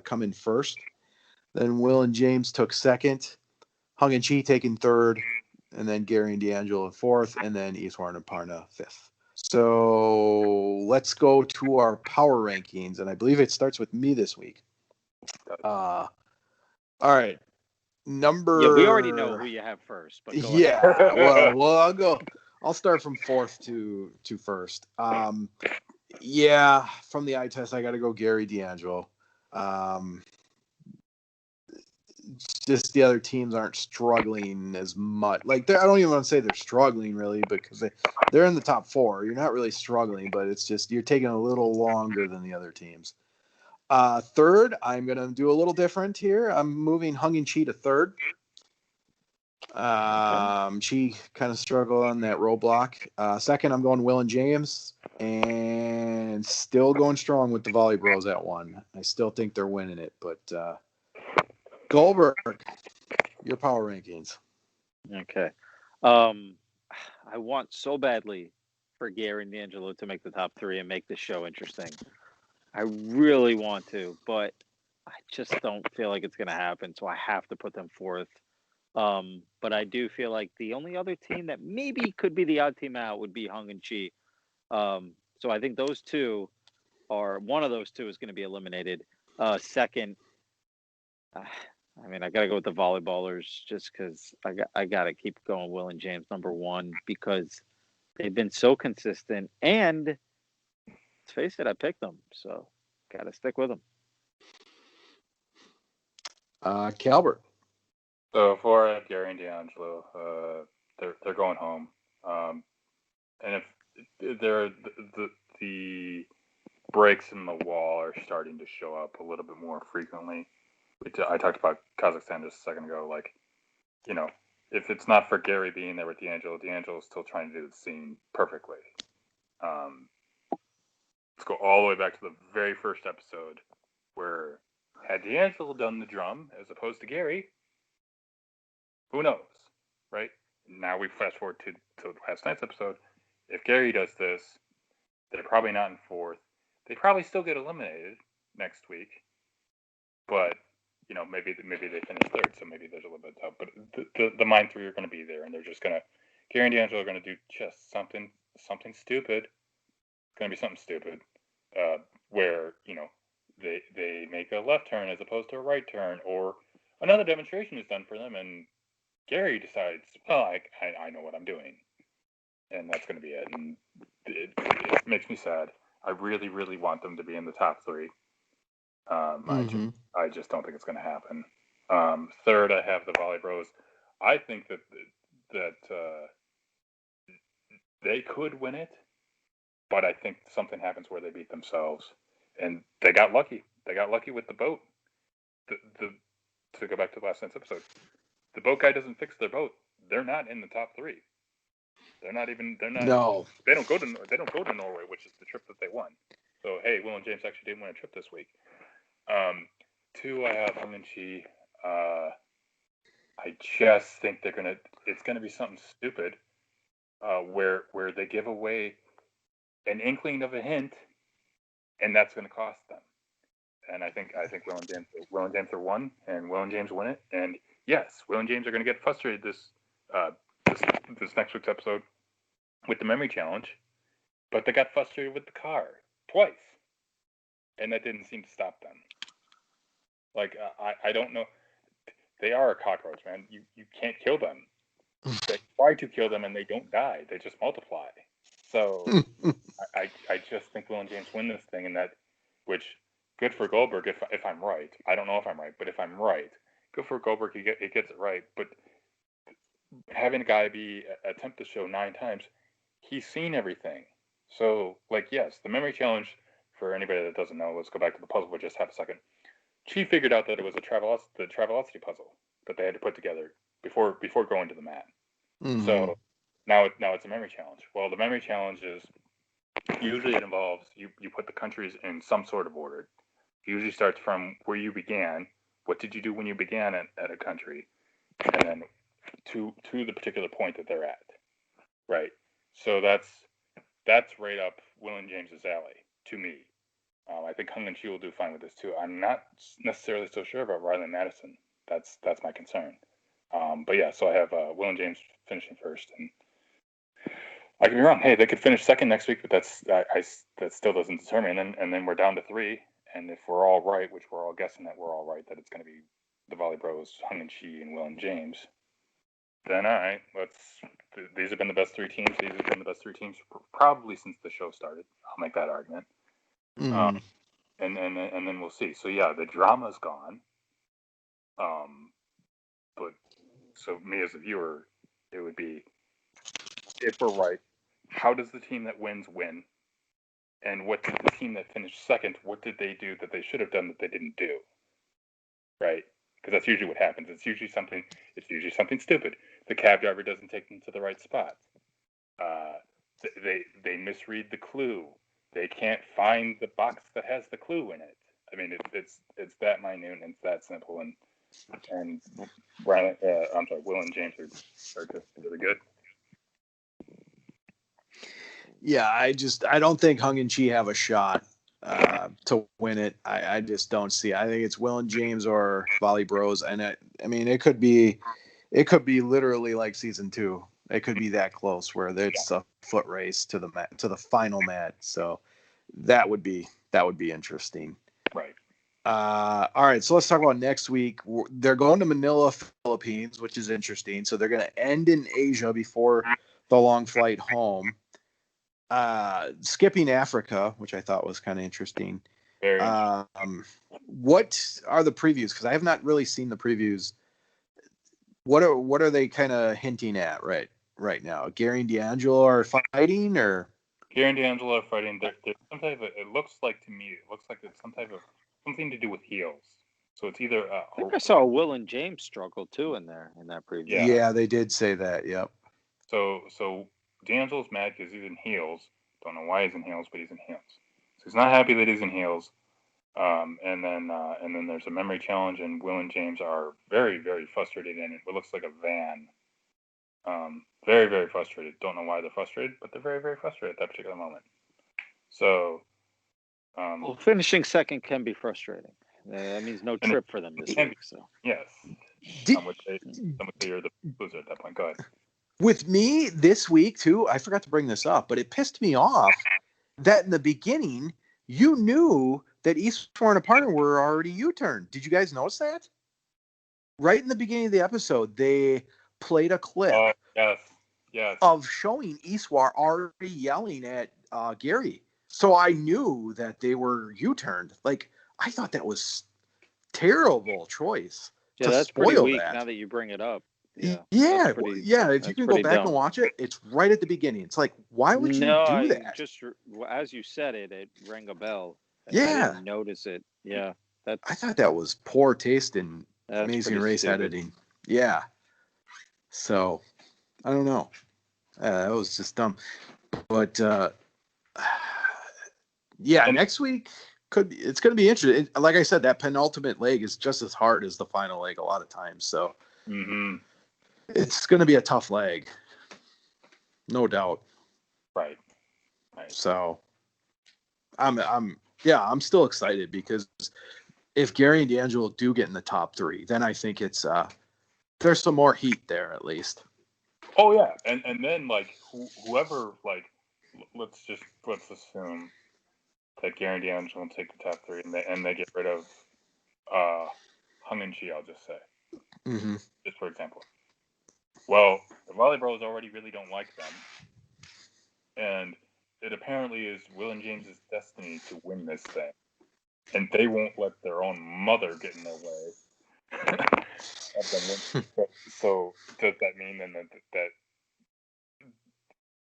come in first. Then Will and James took second. Hung and Chi taking third. And then Gary and D'Angelo fourth. And then Eastwarn and Parna fifth. So let's go to our power rankings. And I believe it starts with me this week. All right. we already know who you have first. But go ahead. well, I'll start from fourth to first. From the eye test, I got to go Gary D'Angelo. Just the other teams aren't struggling as much. Like, I don't even want to say they're struggling really, because they're in the top 4. You're not really struggling, but it's just you're taking a little longer than the other teams. Third, I'm going to do a little different here. I'm moving Hung and Chi to third. She kind of struggled on that roadblock. Second, I'm going Will and James, and still going strong with the Volley Bros at 1. I still think they're winning it, but Goldberg, your power rankings. Okay. I want so badly for Gary and D'Angelo to make the top 3 and make this show interesting. I really want to, but I just don't feel like it's going to happen, so I have to put them 4th. But I do feel like the only other team that maybe could be the odd team out would be Hung and Chi. So I think those two one of those two is going to be eliminated. Second, I got to go with the volleyballers just because I got to keep going Will and James number 1 because they've been so consistent. And let's face it, I picked them. So got to stick with them. Calbert. So for Gary and D'Angelo, they're going home. And if the breaks in the wall are starting to show up a little bit more frequently. I talked about Kazakhstan just a second ago. Like, if it's not for Gary being there with D'Angelo is still trying to do the scene perfectly. Let's go all the way back to the very first episode where had D'Angelo done the drum as opposed to Gary, who knows, right? Now we fast forward to last night's episode. If Gary does this, they're probably not in 4th. They probably still get eliminated next week, but maybe they finish 3rd, so maybe there's a little bit of doubt. But the Mind 3 are going to be there, and they're just going to Gary and D'Angelo are going to do just something stupid. It's going to be something stupid, where they make a left turn as opposed to a right turn, or another demonstration is done for them, and Gary decides, well, I know what I'm doing, and that's going to be it. And it makes me sad. I really, really want them to be in the top 3. I just don't think it's going to happen. Third, I have the Volley Bros. I think that they could win it, but I think something happens where they beat themselves, and they got lucky. They got lucky with the boat. To go back to last night's episode, the boat guy doesn't fix their boat. They're not in the top 3. They're not. No. They don't go to Norway, which is the trip that they won. So hey, Will and James actually didn't win a trip this week. 2, I have Hung and Chi. I just think it's gonna be something stupid, where they give away an inkling of a hint, and that's gonna cost them. And I think Will and James are 1, and Will and James win it. And yes, Will and James are gonna get frustrated this next week's episode with the memory challenge, but they got frustrated with the car twice, and that didn't seem to stop them. Like, I don't know. They are a cockroach, man. You can't kill them. They try to kill them and they don't die. They just multiply. So I just think Will and James win this thing, and that, which, good for Goldberg if I'm right. I don't know if I'm right, but if I'm right, good for Goldberg. He gets it right. But having a guy attempt the show 9 times, he's seen everything. So, like, yes, the memory challenge, for anybody that doesn't know, let's go back to the puzzle for just half a second. She figured out that it was the Travelocity puzzle that they had to put together before going to the mat. Mm-hmm. So now it's a memory challenge. Well, the memory challenge is usually it involves you put the countries in some sort of order. It usually starts from where you began. What did you do when you began at a country, and then to the particular point that they're at, right? So that's right up Will and James's alley to me. I think Hung and Chi will do fine with this too. I'm not necessarily so sure about Riley and Madison. That's my concern. But yeah, so I have Will and James finishing first, and I could be wrong. Hey, they could finish second next week, but that still doesn't determine. And then we're down to 3, and if we're all right, which we're all guessing that we're all right, that it's going to be the Volley Bros, Hung and Chi, and Will and James. Then all right, these have been the best 3 teams. These have been the best 3 teams probably since the show started. I'll make that argument. Mm-hmm. And then we'll see. So yeah, the drama's gone. But so me as a viewer, it would be, if we're right, how does the team that wins win? And what did the team that finished second, what did they do that they should have done that they didn't do? Right? because that's usually what happens. It's usually something stupid. The cab driver doesn't take them to the right spot. They misread the clue. They can't find the box that has the clue in it. I mean, it's that minute and it's that simple. And Brian, Will and James are just really good. Yeah, I don't think Hung and Chi have a shot to win it. I just don't see. I think it's Will and James or Volley Bros, and I mean it could be literally like season 2. It could be that close where it's a foot race to the final mat. So that would be interesting. Right. All right, so let's talk about next week. They're going to Manila, Philippines, which is interesting. So they're going to end in Asia before the long flight home. Skipping Africa, which I thought was kind of interesting. Very interesting. What are the previews? Because I have not really seen the previews. What are they kind of hinting at right now? Gary and D'Angelo are fighting, or Gary and D'Angelo are fighting. There's some type of. It looks like it's some type of something to do with heels. So it's either. I think I saw Will and James struggle too in that preview. Yeah, they did say that. Yep. So D'Angelo's mad because he's in heels. Don't know why he's in heels, but he's in heels. So he's not happy that he's in heels. And then there's a memory challenge, and Will and James are very, very frustrated in it. What looks like a van. Very, very frustrated. Don't know why they're frustrated, but they're very, very frustrated at that particular moment. So, well, finishing second can be frustrating. That means no trip for them this week. So yes, some would say you're the loser at that point. Go ahead. With me this week too, I forgot to bring this up, but it pissed me off that in the beginning you knew that Eastmore and a partner were already U-turned. Did you guys notice that? Right in the beginning of the episode, they played a clip yes. of showing Eastwar already yelling at Gary. So I knew that they were U-turned. Like, I thought that was terrible choice. Yeah, that's pretty weak now that you bring it up. Yeah. If you can go back and watch it, it's right at the beginning. It's like, why would you do that? Just as you said it rang a bell. Yeah. I didn't notice it. Yeah. I thought that was poor taste in Amazing Race stupid. editing. Yeah. So, I don't know. That was just dumb. But, next week it's going to be interesting. Like I said, that penultimate leg is just as hard as the final leg a lot of times. So, it's going to be a tough leg. No doubt. Right. So, I'm still excited because if Gary and D'Angelo do get in the top 3, then I think it's there's some more heat there at least. Oh yeah, and then like whoever like let's assume that Gary and D'Angelo take the top 3 and they get rid of Hung and Chi. I'll just say, just for example. Well, the Volley Bros already really don't like them, and it apparently is Will and James's destiny to win this thing, and they won't let their own mother get in their way. So does that mean then that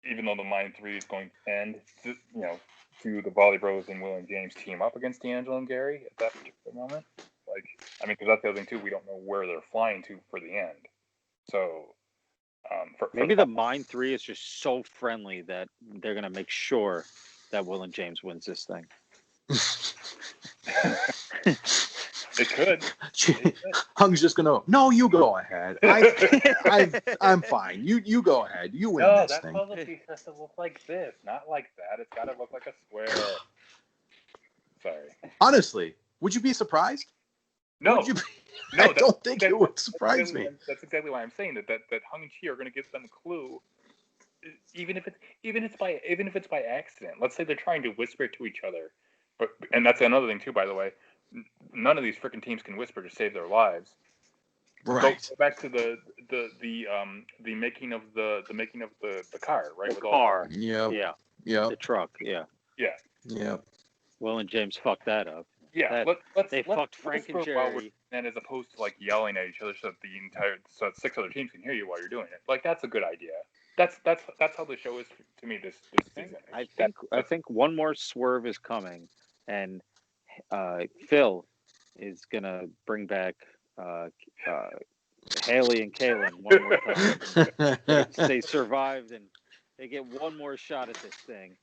even though the Mind 3 is going to end, do the Volley Bros and Will and James team up against D'Angelo and Gary at that particular moment? Like, I mean, because that's the other thing too. We don't know where they're flying to for the end. So maybe the Mind 3 is just so friendly that they're going to make sure that Will and James wins this thing. It could. Hung's just gonna. No, you go ahead. I'm fine. You go ahead. You win this thing. No, that puzzle piece has to look like this, not like that. It's got to look like a square. Sorry. Honestly, would you be surprised? No. I don't think it would surprise me. That's exactly why I'm saying that Hung and Chi are going to give them a clue, even if it's by accident. Let's say they're trying to whisper to each other, and that's another thing too. By the way, none of these freaking teams can whisper to save their lives. Right. Go back to the making of the car, right? The car. Yeah. The truck. Yeah. Will and James fucked that up. Yeah, they fucked Frank and Jerry. And as opposed to like yelling at each other so that 6 other teams can hear you while you're doing it. Like that's a good idea. That's how the show is to me this season. I think one more swerve is coming, and Phil is gonna bring back Haley and Kalen one more time. They survived, and they get one more shot at this thing,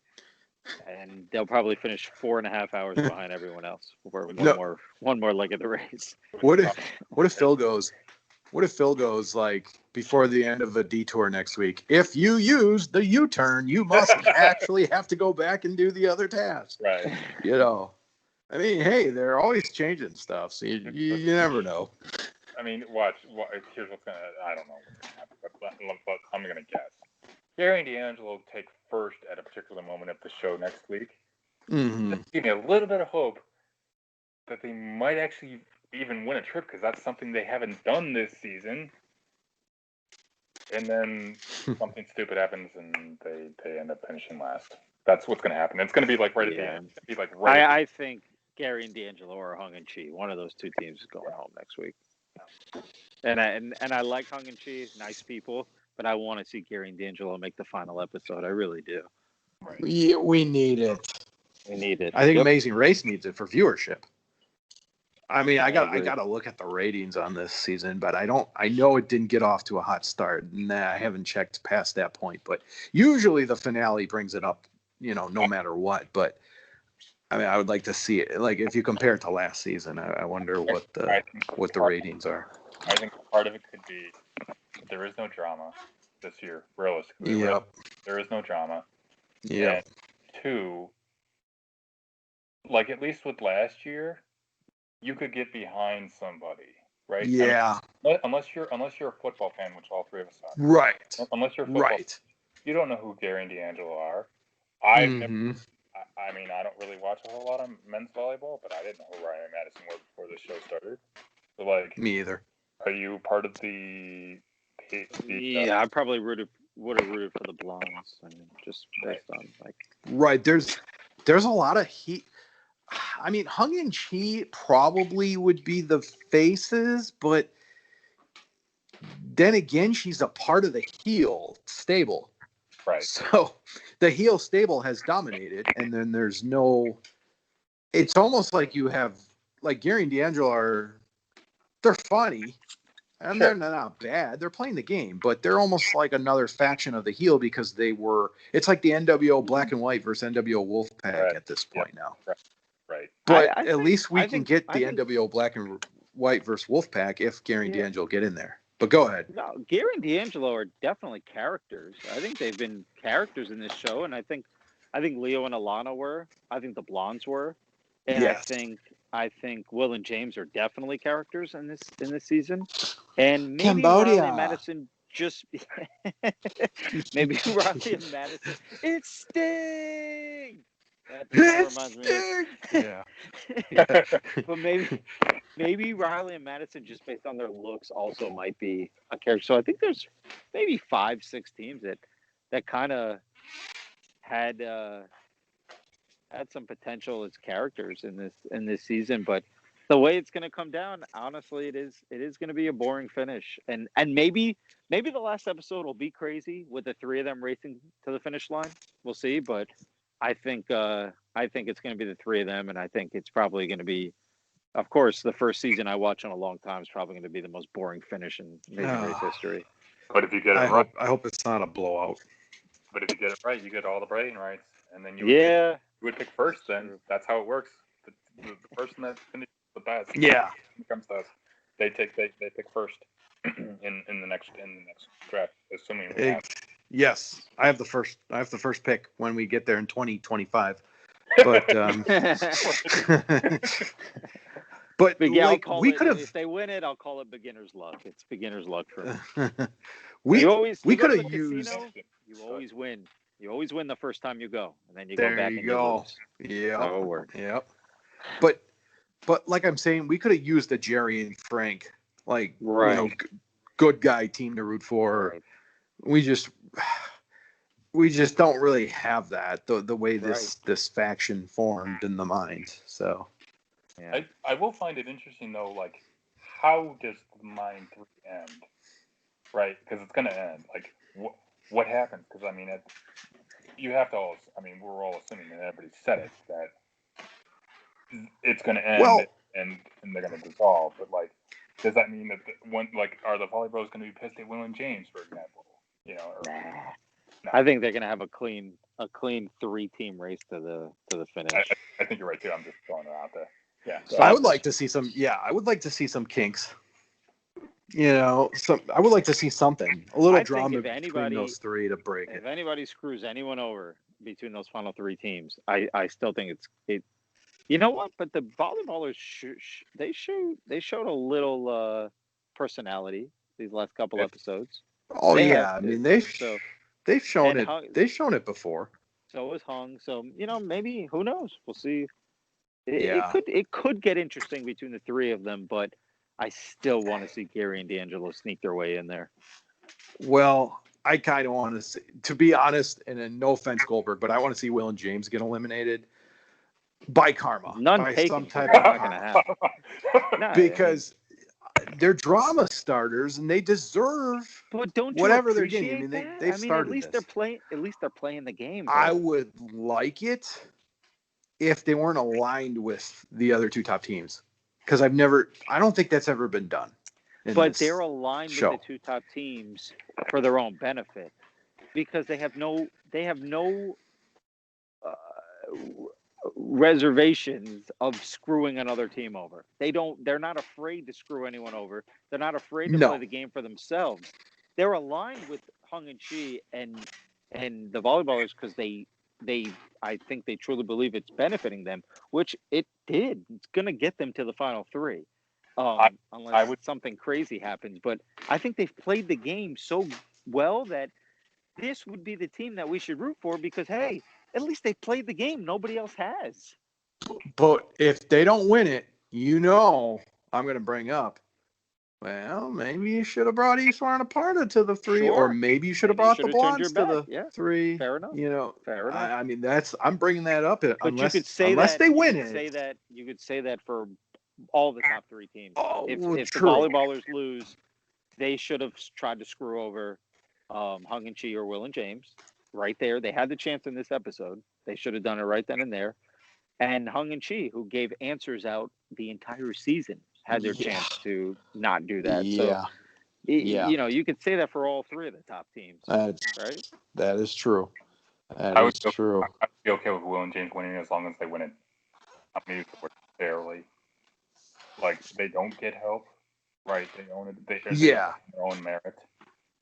and they'll probably finish 4.5 hours behind everyone else for one more leg of the race. What if Phil goes? What if Phil goes like before the end of the detour next week? If you use the U-turn, you must actually have to go back and do the other task. Right. You know, I mean, hey, they're always changing stuff, so you never know. I mean, watch. Here's what's gonna. I don't know what's gonna happen, but I'm gonna guess. Gary and D'Angelo take first at a particular moment of the show next week. Mm-hmm. Give me a little bit of hope that they might actually even win a trip, because that's something they haven't done this season. And then something stupid happens, and they end up finishing last. That's what's going to happen. It's going to be like right at the end. It's going to be like right. I think Gary and D'Angelo are Hung and Chi. One of those two teams is going home next week. And I like Hung and Chi, nice people, but I want to see Gary and D'Angelo make the final episode. I really do. Right. We need it. We need it. I think Amazing Race needs it for viewership. I mean, I got to look at the ratings on this season, but I know it didn't get off to a hot start. I haven't checked past that point, but usually the finale brings it up, no matter what. But I mean, I would like to see it. Like if you compare it to last season, I wonder what the ratings are. I think part of it could be there is no drama this year, realistically. Yep. There is no drama. Yeah. And two, like at least with last year, you could get behind somebody, right? Yeah. I mean, unless you're a football fan, which all three of us are. Right. Unless you're a football fan, you don't know who Gary and D'Angelo are. I mean, I don't really watch a whole lot of men's volleyball, but I didn't know who Ryan Madison was before the show started. So, like, me either. Are you part of the I probably would have rooted for the Blondes. I mean, just based on like. Right. There's a lot of heat. I mean, Hung and Chi probably would be the faces, but then again, she's a part of the heel stable. Right. So the heel stable has dominated, and then there's no. It's almost like you have like Gary and D'Angelo they're funny, and they're not bad. They're playing the game, but they're almost like another faction of the heel because it's like the NWO Black and White versus NWO Wolfpack at this point now. Right. But at least we can get the NWO Black and White versus Wolfpack if Gary and D'Angelo get in there. But go ahead. No, Gary and D'Angelo are definitely characters. I think they've been characters in this show, and I think Leo and Alana were. I think the Blondes were, and I think Will and James are definitely characters in this season, and maybe Cambodia. Riley and Madison maybe Riley and Madison. It's Sting. That reminds me of, but maybe Riley and Madison, just based on their looks, also might be a character. So I think there's maybe 5-6 teams that kind of had some potential as characters in this season. But the way it's going to come down, honestly, it is going to be a boring finish. And maybe the last episode will be crazy with the three of them racing to the finish line. We'll see, but. I think it's going to be the three of them, and I think it's probably going to be, of course, the first season I watch in a long time is probably going to be the most boring finish in Amazing Race history. But if you get it right, I hope it's not a blowout. But if you get it right, you get all the bragging rights, and then you would pick first. Then that's how it works. The person that finishes the best, comes to us. They pick first in the next draft, assuming we have. Yes, I have the first pick when we get there in 2025. But but like, we could have. If they win it, I'll call it beginner's luck. It's beginner's luck for me. we could have used. Casino, you always win. You always win the first time you go, and then you go back and you lose. Yeah. So it'll work. Yep. But like I'm saying, we could have used a Jerry and Frank, like good guy team to root for. Right. We just don't really have that the way this faction formed in the mind. So I will find it interesting though, like how does the Mind 3 end? Right, because it's going to end. Like what happens? Because I mean, you have to all. I mean, we're all assuming, and everybody said it, that it's going to end and they're going to dissolve. But like, does that mean that are the volleyballers going to be pissed at Will and James, for example? Nah. No. I think they're going to have a clean 3-team race to the finish. I think you're right too. I'm just throwing it out there. Yeah. So I would like to see some. Yeah, I would like to see some kinks. I would like to see something, a little drama between those three to break it. If anybody screws anyone over between those final 3 teams, I still think it. You know what? But the volleyballers they showed a little personality these last couple episodes. Oh yeah, I mean they've shown it. They've shown it before. So was Hung. So maybe who knows? We'll see. It could get interesting between the 3 of them, but I still want to see Gary and D'Angelo sneak their way in there. Well, I kind of want to see, to be honest, and no offense, Goldberg, but I want to see Will and James get eliminated by karma. None by taken. Some type of not karma. Gonna happen. No, Because they're drama starters and they deserve whatever they're getting. I mean, they've started at least this. At least they're playing the game. But I would like it if they weren't aligned with the other 2 top teams. Because I don't think that's ever been done. But they're aligned with the 2 top teams for their own benefit, because they have no reservations of screwing another team over. They're not afraid to screw anyone over. They're not afraid to play the game for themselves. They're aligned with Hung and Chi and the volleyballers because I think they truly believe it's benefiting them, which it did. It's going to get them to the final 3, unless something crazy happens. But I think they've played the game so well that this would be the team that we should root for because, hey, at least they played the game. Nobody else has. But if they don't win it, I'm going to bring up, well, maybe you should have brought Iswar and Aparna to the 3, or maybe you should have brought the Blondes to the 3. Fair enough. Fair enough. I mean, I'm bringing that up unless they win it. You could say that for all the top 3 teams. Oh, if the volleyballers lose, they should have tried to screw over Hung and Chi or Will and James. Right there, they had the chance in this episode. They should have done it right then and there. And Hung and Chi, who gave answers out the entire season, had their chance to not do that. Yeah. So, you could say that for all 3 of the top teams. Right? That is true. I would be okay with Will and James winning as long as they win it. I mean, fairly. Like, they don't get help, right? They own it. They own their own merit.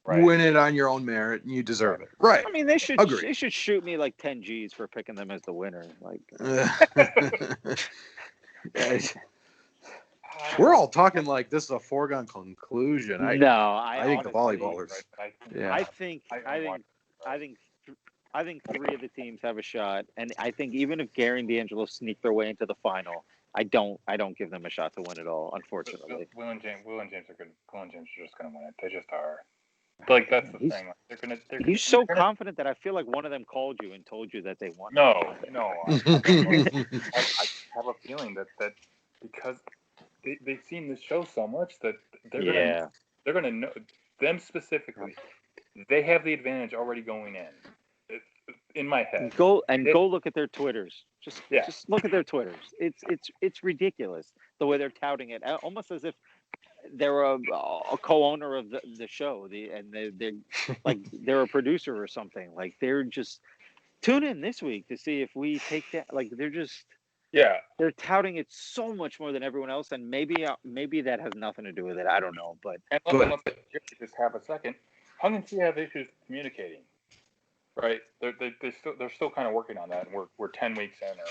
Right. Win it on your own merit, and you deserve it. Right. I mean, they should shoot me like 10 G's for picking them as the winner. Like, we're all talking like this is a foregone conclusion. I think the volleyballers. Right? Yeah. I think 3 of the teams have a shot, and I think even if Gary and D'Angelo sneak their way into the final, I don't give them a shot to win it all. Unfortunately, Will and James are good. Will and James are just going to win it. They just are. Like, that's the thing. Like, he's so confident that I feel like one of them called you and told you that they won. No. I have a feeling that because they've seen this show so much that they're gonna know them specifically. They have the advantage already going in my head. Go look at their Twitters. Just look at their Twitters. It's ridiculous the way they're touting it, almost as if they're a co-owner of the show, they're like they're a producer or something. Like, they're just tune in this week to see if we take that. Like, they're touting it so much more than everyone else, and maybe that has nothing to do with it. I don't know, but let's just have a second. Hung and Chi have issues communicating, right? They're still kind of working on that, and we're 10 weeks in, or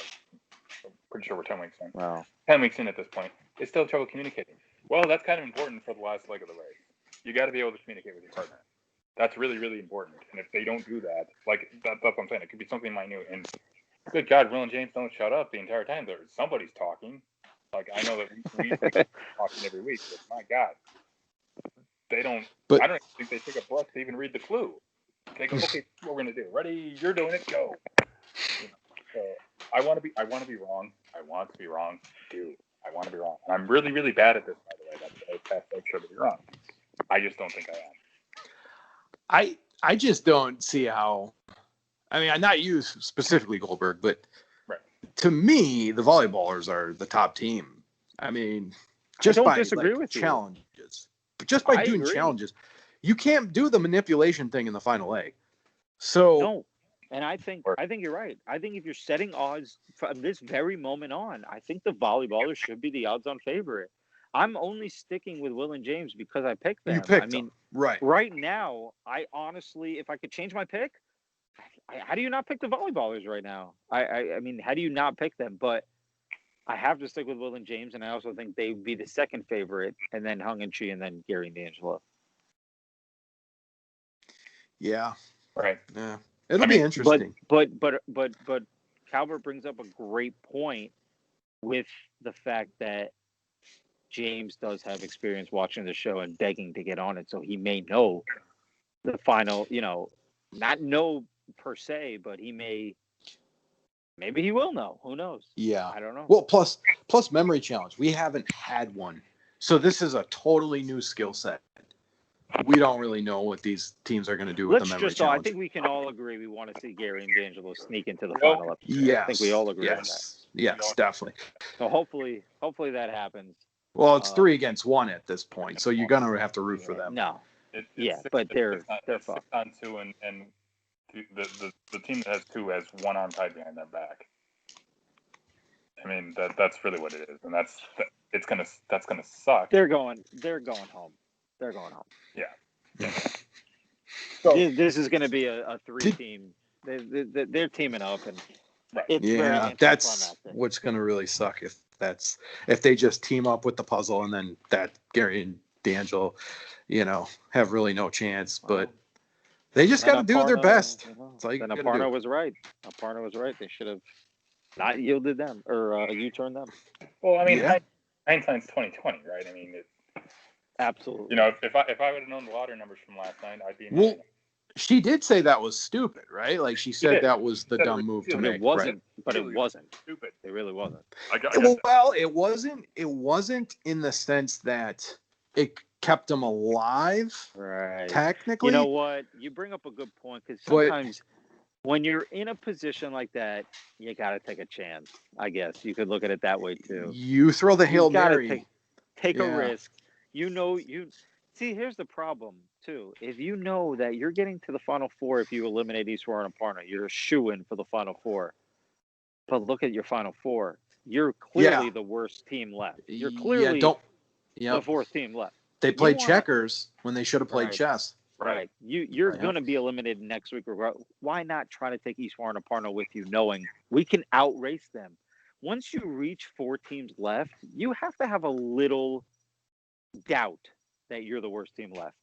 I'm pretty sure we're 10 weeks in. Wow, 10 weeks in at this point. They still have trouble communicating. Well, that's kind of important for the last leg of the race. You got to be able to communicate with your partner. That's really, really important. And if they don't do that, like, that's what I'm saying. It could be something minute. And good God, Will and James don't shut up the entire time. Somebody's talking. Like, I know that we talking every week, but my God, they don't. I don't think they take a breath to even read the clue. They go, okay, what we're gonna do? Ready? You're doing it. Go. So I want to be wrong. I want to be wrong. I want to be wrong. And I'm really, really bad at this, by the way. That's sure to be wrong. I just don't think I am. I just don't see how. I mean, not you specifically, Goldberg, but to me, the volleyballers are the top team. I mean, just I don't by disagree with you. challenges. But just by I doing agree. challenges, you can't do the manipulation thing in the final leg. So No, and I think you're right. I think if you're setting odds from this very moment on, I think the volleyballers should be the odds-on favorite. I'm only sticking with Will and James because I picked them. you picked I mean, them, right? right now, I honestly, if I could change my pick, how do you not pick the volleyballers right now? I mean, how do you not pick them? But I have to stick with Will and James, and I also think they would be the second favorite, and then Hung and Chi, and then Gary and D'Angelo. Yeah, Right. yeah. It'll be interesting. But Calbert brings up a great point with the fact that James does have experience watching the show and begging to get on it, so he may know the final. Not know per se, but maybe he will know. Who knows? Yeah, I don't know. Well, plus memory challenge. We haven't had one, so this is a totally new skill set. We don't really know what these teams are going to do with the memory challenge. I think we can all agree we want to see Gary and D'Angelo sneak into the final episode. Yes, I think we all agree on that. Yes, definitely. So hopefully that happens. Well, it's 3-1 at this point, so you're going to have to root for them. No. It's but they're fucked. 6-2, and the team that has 2 has one arm tied behind their back. I mean, that's really what it is, and that's gonna suck. They're going home. They're going home. Yeah. So this is going to be a 3-team. They're teaming up, and it's that's what's going to really suck if they just team up with the puzzle, and then that Gary and D'Angelo, have really no chance. But they just got to do their best. And Aparna was right. Aparna was right. They should have not yielded them or U-turned them. Well, I mean, hindsight's 20/20, right? I mean, absolutely. If I would have known the lottery numbers from last night, I'd be. Well, she did say that was stupid, right? Like she said that was the dumb move to make. It wasn't, right? But it wasn't stupid. It really wasn't. Well, it wasn't. It wasn't in the sense that it kept them alive. Right. Technically, you know what? You bring up a good point because sometimes when you're in a position like that, you got to take a chance. I guess you could look at it that way too. You throw the Hail Mary. Take a risk. See, here's the problem too. If you know that you're getting to the Final Four, if you eliminate Eastwar and Aparna, you're a shoo-in for the Final Four. But look at your Final Four. You're clearly the worst team left. You're clearly the fourth team left. They played checkers when they should have played chess. Right. You're going to be eliminated next week. Why not try to take Eastwar and Aparna with you, knowing we can outrace them? Once you reach 4 teams left, you have to have a little doubt that you're the worst team left.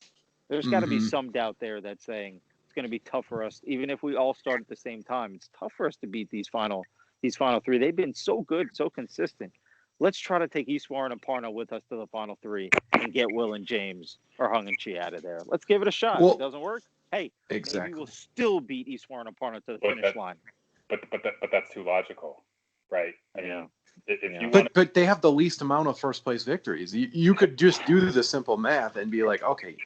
There's got to be some doubt there that's saying it's going to be tough for us, even if we all start at the same time. It's tough for us to beat these final 3. They've been so good, so consistent. Let's try to take Eastwar and Aparna with us to the final 3 and get Will and James or Hung and Chi out of there. Let's give it a shot. If it doesn't work, hey, maybe we'll still beat Eastwar and Aparna to the finish line. But that's too logical, right? I mean, but they have the least amount of first place victories. You could just do the simple math and be like, okay,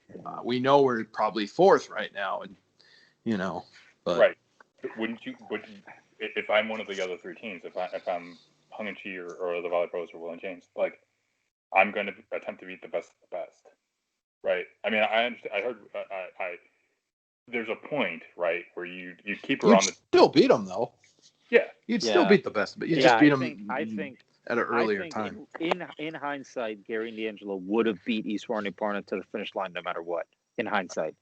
we know we're probably 4th right now, and but right. Wouldn't you? If I'm one of the other 3 teams, if I'm Hung and Chi or the Volley Pros or Will and James, like I'm going to attempt to beat the best of the best, right? I mean, I understand. I heard. There's a point, right, where you keep her on the. Still beat them though. Yeah, you'd still beat the best, but you just beat them. I think at an earlier time. In hindsight, Gary and D'Angelo would have beat Eastwar and Aparna to the finish line no matter what. In hindsight,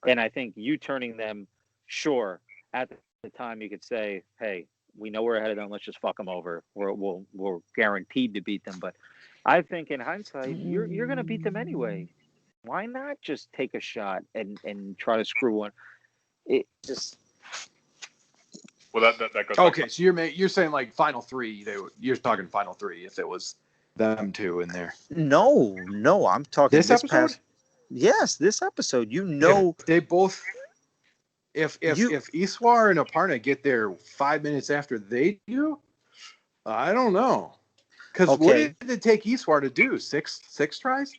and I think you turning them, sure, at the time you could say, hey, we know we're ahead of them. Let's just fuck them over. We're guaranteed to beat them. But I think in hindsight, you're going to beat them anyway. Why not just take a shot and try to screw one? It just. Well, that goes. Okay, so you're saying like final 3. You're talking final 3 if it was them 2 in there. No, I'm talking this episode. Yes, this episode. If they both. If Eastwar and Aparna get there 5 minutes after they do, I don't know. Because what did it take Eastwar to do? Six tries?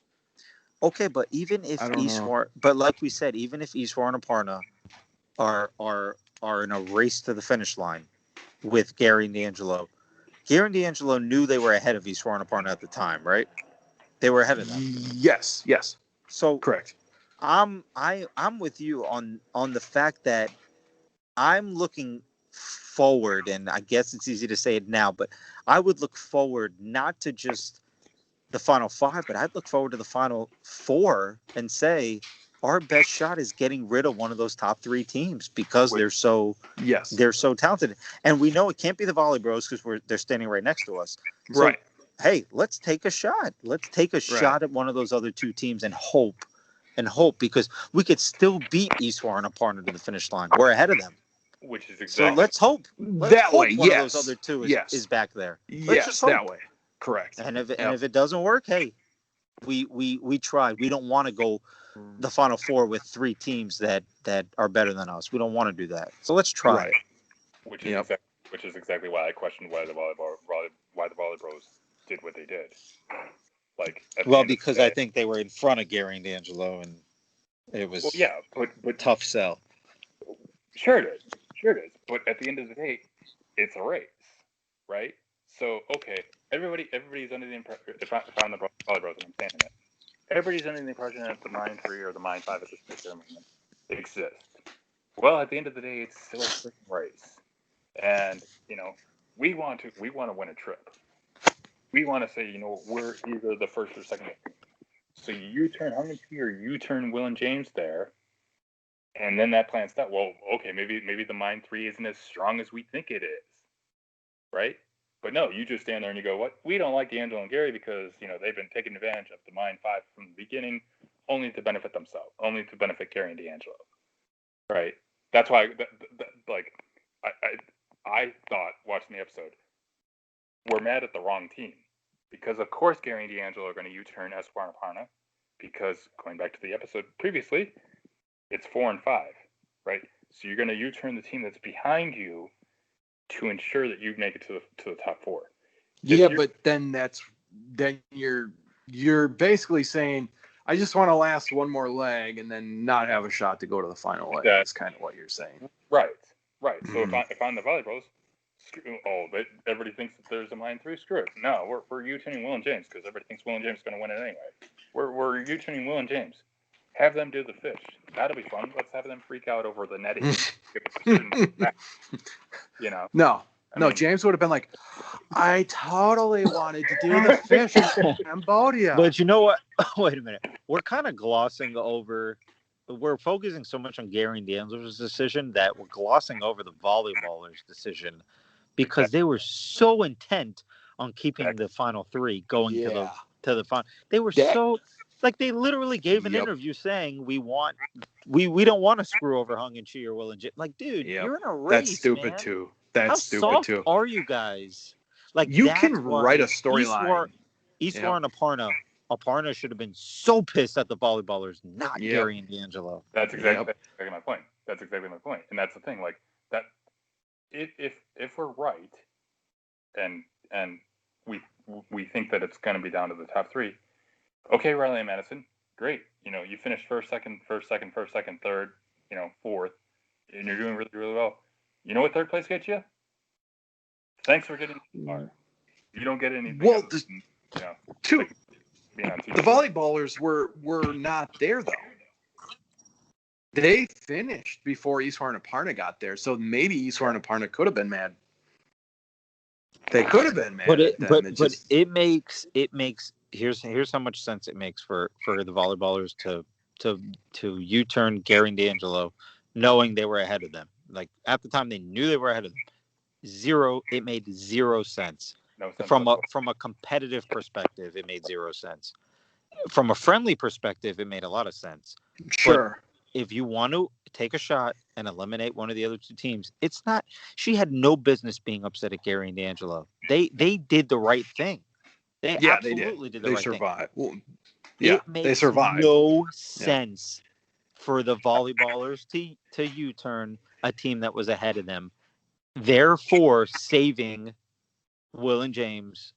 Okay, but even if Eastwar, but like we said, even if Eastwar and Aparna are in a race to the finish line with Gary and D'Angelo knew they were ahead of Eastwar and Aparna at the time, right? They were ahead of them. Yes. So Correct. I'm with you on the fact that I'm looking forward, and I guess it's easy to say it now, but I would look forward not to just the Final Five, but I'd look forward to the Final Four and say our best shot is getting rid of one of those top three teams because they're so talented, and we know it can't be the Volley Bros because they're standing right next to us. So, Right. Hey, let's take a shot. Let's take a shot at one of those other two teams and hope because we could still beat Eastwar and Aparna to the finish line. We're ahead of them. Which is exactly. So let's hope. That way, one of those other two is back there. Let's just hope. That way. Correct. And if it doesn't work, hey, we tried. We don't want to go the Final Four with three teams that are better than us. We don't want to do that. So let's try it. Which is exactly why I questioned why the Volley Bros did what they did. Like, because I think they were in front of Gary and D'Angelo, and it was but tough sell. Sure it is. But at the end of the day, it's a race, right? So everybody's under the impression. If I'm the Volley Bros and I'm saying it, everybody's under the impression that the Mine 3 or the Mine 5 at this particular moment exist. Well, at the end of the day, it's still a freaking race, and we want to win a trip. We want to say, we're either the first or second. So you turn Hung and Chi or you turn Will and James there, and then that plan's that. Well, okay, maybe the Mine 3 isn't as strong as we think it is, right? But no, you just stand there and you go, what? We don't like D'Angelo and Gary because, they've been taking advantage of the Mine 5 from the beginning, only to benefit themselves, only to benefit Gary and D'Angelo, right? That's why, I thought, watching the episode, we're mad at the wrong team. Because, of course, Gary and D'Angelo are going to U-turn Esquire and Aparna, because, going back to the episode previously, it's 4 and 5, right? So you're going to U-turn the team that's behind you to ensure that you make it to the top 4. But then you're basically saying, I just want to last one more leg and then not have a shot to go to the final leg. That's kind of what you're saying. Right. So if I'm the Volley Bros, everybody thinks that there's a Mine 3. Screw it. No, we're U-turning Will and James because everybody thinks Will and James is going to win it anyway. We're U-turning Will and James. Have them do the fish. That'll be fun. Let's have them freak out over the netting. No, James would have been like, I totally wanted to do the fish in Cambodia. But you know what? Wait a minute. We're kind of glossing over. We're focusing so much on Gary and D'Angelo's decision that we're glossing over the volleyballers' decision because they were so intent on keeping the final 3 going to the final. They were they literally gave an interview saying we don't want to screw over Hung and Chi or Will and Jim. Like, dude, you're in a race. That's stupid man. too. How soft are you guys? Like, you can write a storyline. Eastwar and Aparna should have been so pissed at the volleyballers, not Gary and D'Angelo. That's exactly my point. And that's the thing. Like, that if we're right, and we think that it's going to be down to the top 3. Okay, Riley and Madison, great. You finished first, second, third, fourth, and you're doing really, really well. You know what third place gets you? Thanks for getting far. You don't get anything. Well, the volleyballers were not there though. They finished before Eastwar and Aparna got there, so maybe Eastwar and Aparna could have been mad. They could have been mad. But it makes. Here's how much sense it makes for the volleyballers to U-turn Gary and D'Angelo, knowing they were ahead of them. Like, at the time they knew they were ahead of them. It made zero sense. No sense from a competitive perspective, it made zero sense. From a friendly perspective, it made a lot of sense. Sure. But if you want to take a shot and eliminate one of the other two teams, it's not. She had no business being upset at Gary and D'Angelo. They did the right thing. They absolutely did the right thing. Survived. Well, they survived. No sense for the volleyballers to U-turn a team that was ahead of them, therefore saving Will and James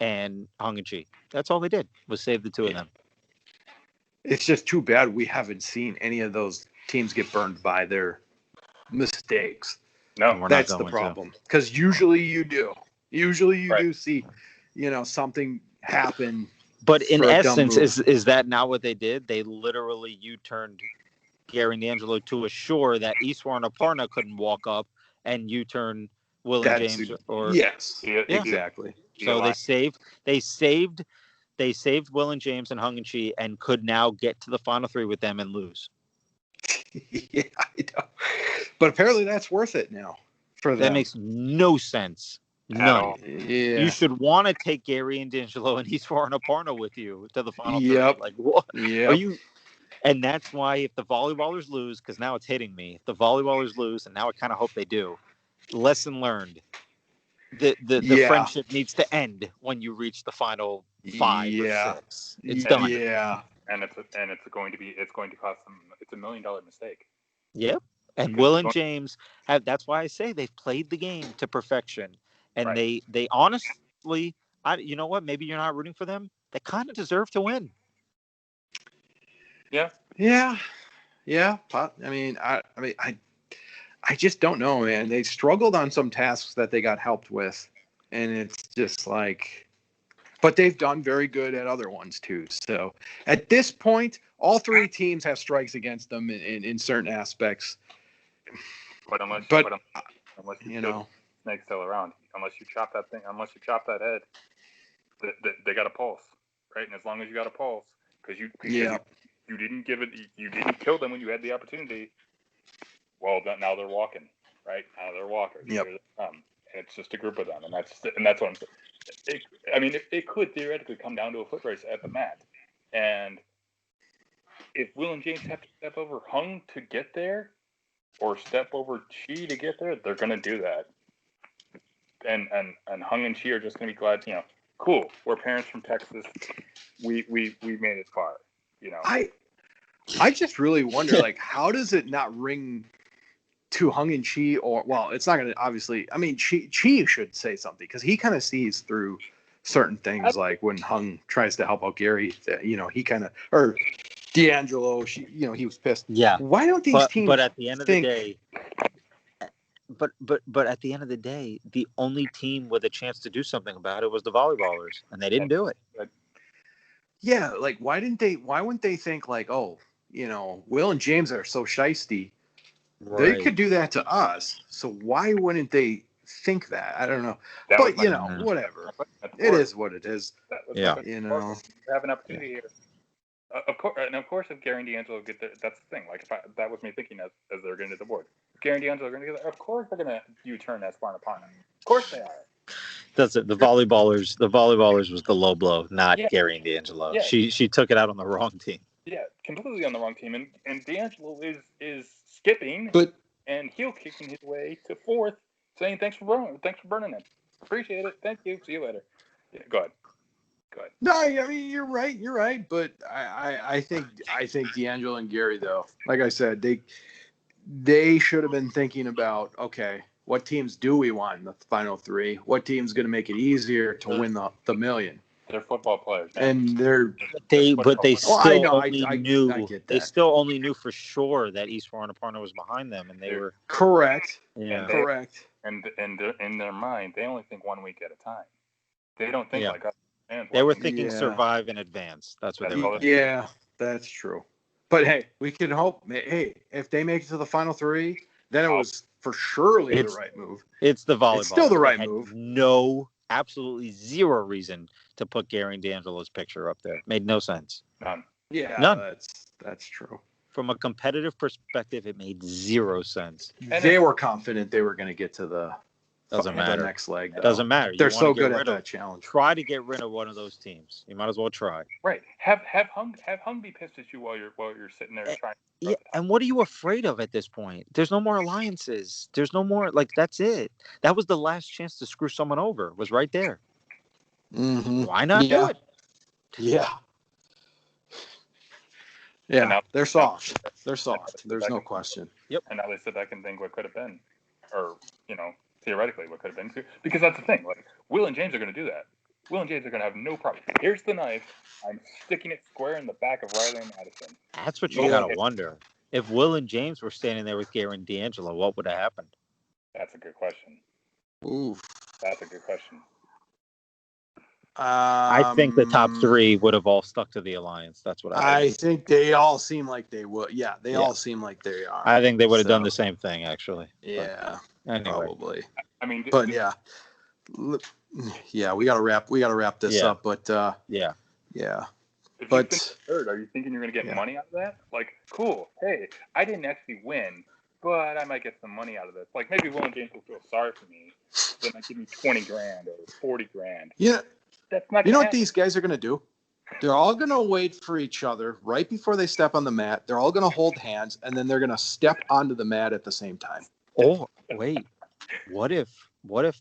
and Hung and Chi. That's all they did, was save the two of them. It's just too bad we haven't seen any of those teams get burned by their mistakes. No, that's the problem. Because usually you do. Usually you do see, something happen But in for a dumb essence, move. is that not what they did? They literally U-turned Gary and D'Angelo to assure that Eastwar and Aparna couldn't walk up and U-turn Will and That's James or yes, Yeah, exactly. so they saved Will and James and Hung and Chi and could now get to the final three with them and lose. Yeah, I know. But apparently that's worth it now for them. That makes no sense. At None. all. Yeah. You should want to take Gary and D'Angelo and Eastwar and Aparna with you to the final Yep. three. Like what? Yeah. Are you? And that's why if the volleyballers lose, because now it's hitting me. If the volleyballers lose, and now I kind of hope they do. Lesson learned. The friendship needs to end when you reach the final 5 or 6. It's done. Yeah. And it's going to cost them. It's $1 million mistake. Yep. And Because Will and James have. That's why I say they've played the game to perfection, and Right. they honestly, you know what? Maybe you're not rooting for them. They kind of deserve to win. Yeah. Yeah. Yeah. I mean, I just don't know, man. They struggled on some tasks that they got helped with, and it's just like, but they've done very good at other ones too. So at this point, all three teams have strikes against them in certain aspects. But unless you you kill know, snake still around, unless you chop that head, they got a pulse, right? And as long as you got a pulse, because you didn't you didn't kill them when you had the opportunity. Well, now they're walking, right? Now they're walkers. Yep. Here they come. And it's just a group of them, and that's what I'm saying. It could theoretically come down to a foot race at the mat, and if Will and James have to step over Hung to get there, or step over Chi to get there, they're gonna do that. And Hung and Chi are just gonna be glad, cool. We're parents from Texas. We made it far, I just really wonder, like, how does it not ring to Hung and Chi? Or, well, it's not going to, obviously, I mean, Chi should say something, because he kind of sees through certain things, like when Hung tries to help out Gary, he kind of, or D'Angelo, he was pissed. Yeah. Why don't these teams But at the end of the think, day, but at the end of the day, the only team with a chance to do something about it was the volleyballers, and they didn't do it. yeah, like, why wouldn't they think, like, oh, Will and James are so shisty, they could do that to us, so why wouldn't they think that? I don't know. But, whatever. It is what it is. Yeah. Have an opportunity here. Of course, if Gary and D'Angelo get there, that's the thing. Like, that was me thinking as they're getting to the board. If Gary and D'Angelo are going to get there, of course they're going to U-turn that Spartan upon them. Of course they are. That's it. The volleyballers was the low blow, not Gary and D'Angelo. Yeah. She took it out on the wrong team. Yeah, completely on the wrong team. And D'Angelo is skipping and heel kicking his way to fourth, saying thanks for burning him. Appreciate it. Thank you. See you later. Yeah, go ahead. No, I mean, you're right. But I think D'Angelo and Gary, though, like I said, they should have been thinking about, okay, what teams do we want in the final three? What team's going to make it easier to win the million? They're football players, man. And they still only knew. I get that. They still only knew for sure that Eastwar and Aparna was behind them, and they were correct. Yeah, correct. And in their mind, they only think 1 week at a time. They don't think like us. They were thinking survive in advance. That's what they were thinking. Yeah, that's true. But hey, we can hope. Hey, if they make it to the final three, then it was for surely the right move. It's the volleyball. It's still the right move. Absolutely zero reason to put Gary and D'Angelo's picture up there. Made no sense. None. Yeah, none. That's true. From a competitive perspective, it made zero sense. They were confident they were going to get to the next leg. Though. Doesn't matter. They're so good at that challenge. Try to get rid of one of those teams. You might as well try. Right. Have Hung be pissed at you while you're sitting there trying. Yeah. And what are you afraid of at this point? There's no more alliances. There's no more. That's it. That was the last chance to screw someone over. Was right there. Mm-hmm. Why not do it? Yeah. Yeah. They're soft. They're soft. There's no question. Yep. And now they sit back and think what could have been, or theoretically what could have been too. Because that's the thing. Like, Will and James are going to do that. Will and James are going to have no problem. Here's the knife. I'm sticking it square in the back of Riley and Madison. That's what you got to wonder. If Will and James were standing there with Gary and D'Angelo, what would have happened? That's a good question. Oof. That's a good question. I think the top three would have all stuck to the alliance. That's what I think they all seem like they would. Yeah, they Yeah. all seem like they are. I think they would have done the same thing, actually. Yeah, Anyway. probably. I mean, But yeah, we gotta wrap this Yeah. up. But Yeah. if but- you finish third, are you thinking you're going to get money out of that? Like, cool. Hey, I didn't actually win, but I might get some money out of this. Like, maybe Will and James will feel sorry for me. Then they give me $20,000 or $40,000. yeah, That's not. you know gonna what these guys are gonna do? They're all gonna wait for each other right before they step on the mat. They're all gonna hold hands, and then they're gonna step onto the mat at the same time. Oh, wait. What if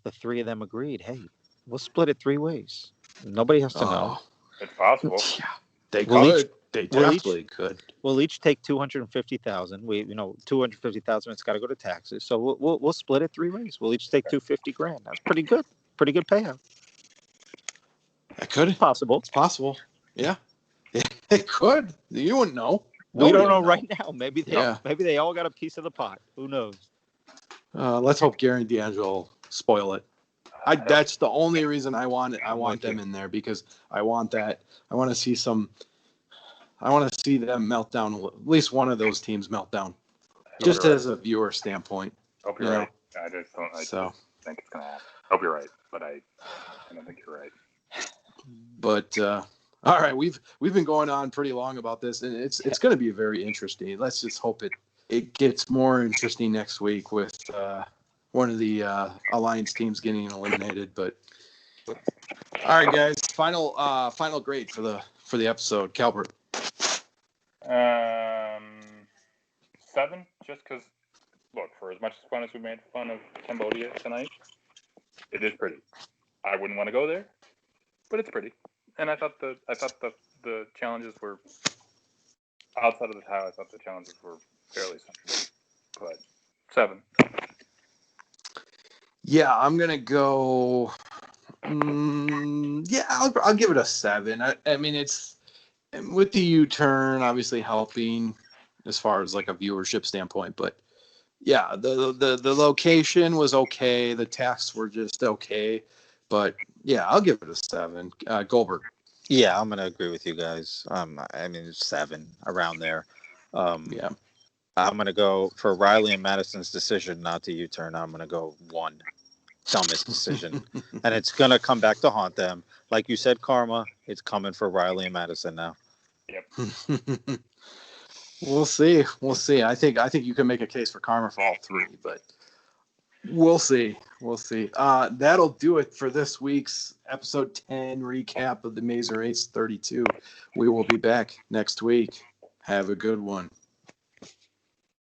the three of them agreed? Hey, we'll split it 3 ways. Nobody has to know. It's possible. Yeah, they We'll could. They definitely could. We'll each take 250,000. 250,000. It's got to go to taxes. So we'll split it 3 ways. We'll each take $250,000. That's pretty good. Pretty good payout. It could. Possible. It's possible. Yeah, it could. You wouldn't know. We don't Nobody know would right now. Maybe they all got a piece of the pot. Who knows? Let's hope Gary and D'Angelo spoil it. That's the only reason I want it. I want them in there because I want that. I want to see them melt down. At least one of those teams melt down, just as a viewer standpoint. Hope you're right. I just don't. I just think it's gonna happen. Hope you're right, but I don't think you're right. But all right, we've been going on pretty long about this, and it's going to be very interesting. Let's just hope it gets more interesting next week with one of the alliance teams getting eliminated. But all right, guys, final grade for the episode, Calbert. 7, just because. Look, for as much fun as we made fun of Cambodia tonight, it is pretty. I wouldn't want to go there, but it's pretty. And I thought the challenges were outside of the tile. I thought the challenges were fairly simple, but 7. Yeah, I'm gonna go. I'll give it a 7. I mean, it's with the U-turn obviously helping as far as like a viewership standpoint, but yeah, the location was okay. The tasks were just okay, but yeah, I'll give it a 7. Goldberg. Yeah, I'm gonna agree with you guys. I mean, it's 7 around there. Yeah. I'm gonna go for Riley and Madison's decision not to U-turn. I'm gonna go 1. Dumbest decision, and it's gonna come back to haunt them. Like you said, karma. It's coming for Riley and Madison now. Yep. We'll see. I think you can make a case for karma for all 3, but we'll see. That'll do it for this week's episode 10 recap of the Mazer Ace 32. We will be back next week. Have a good one.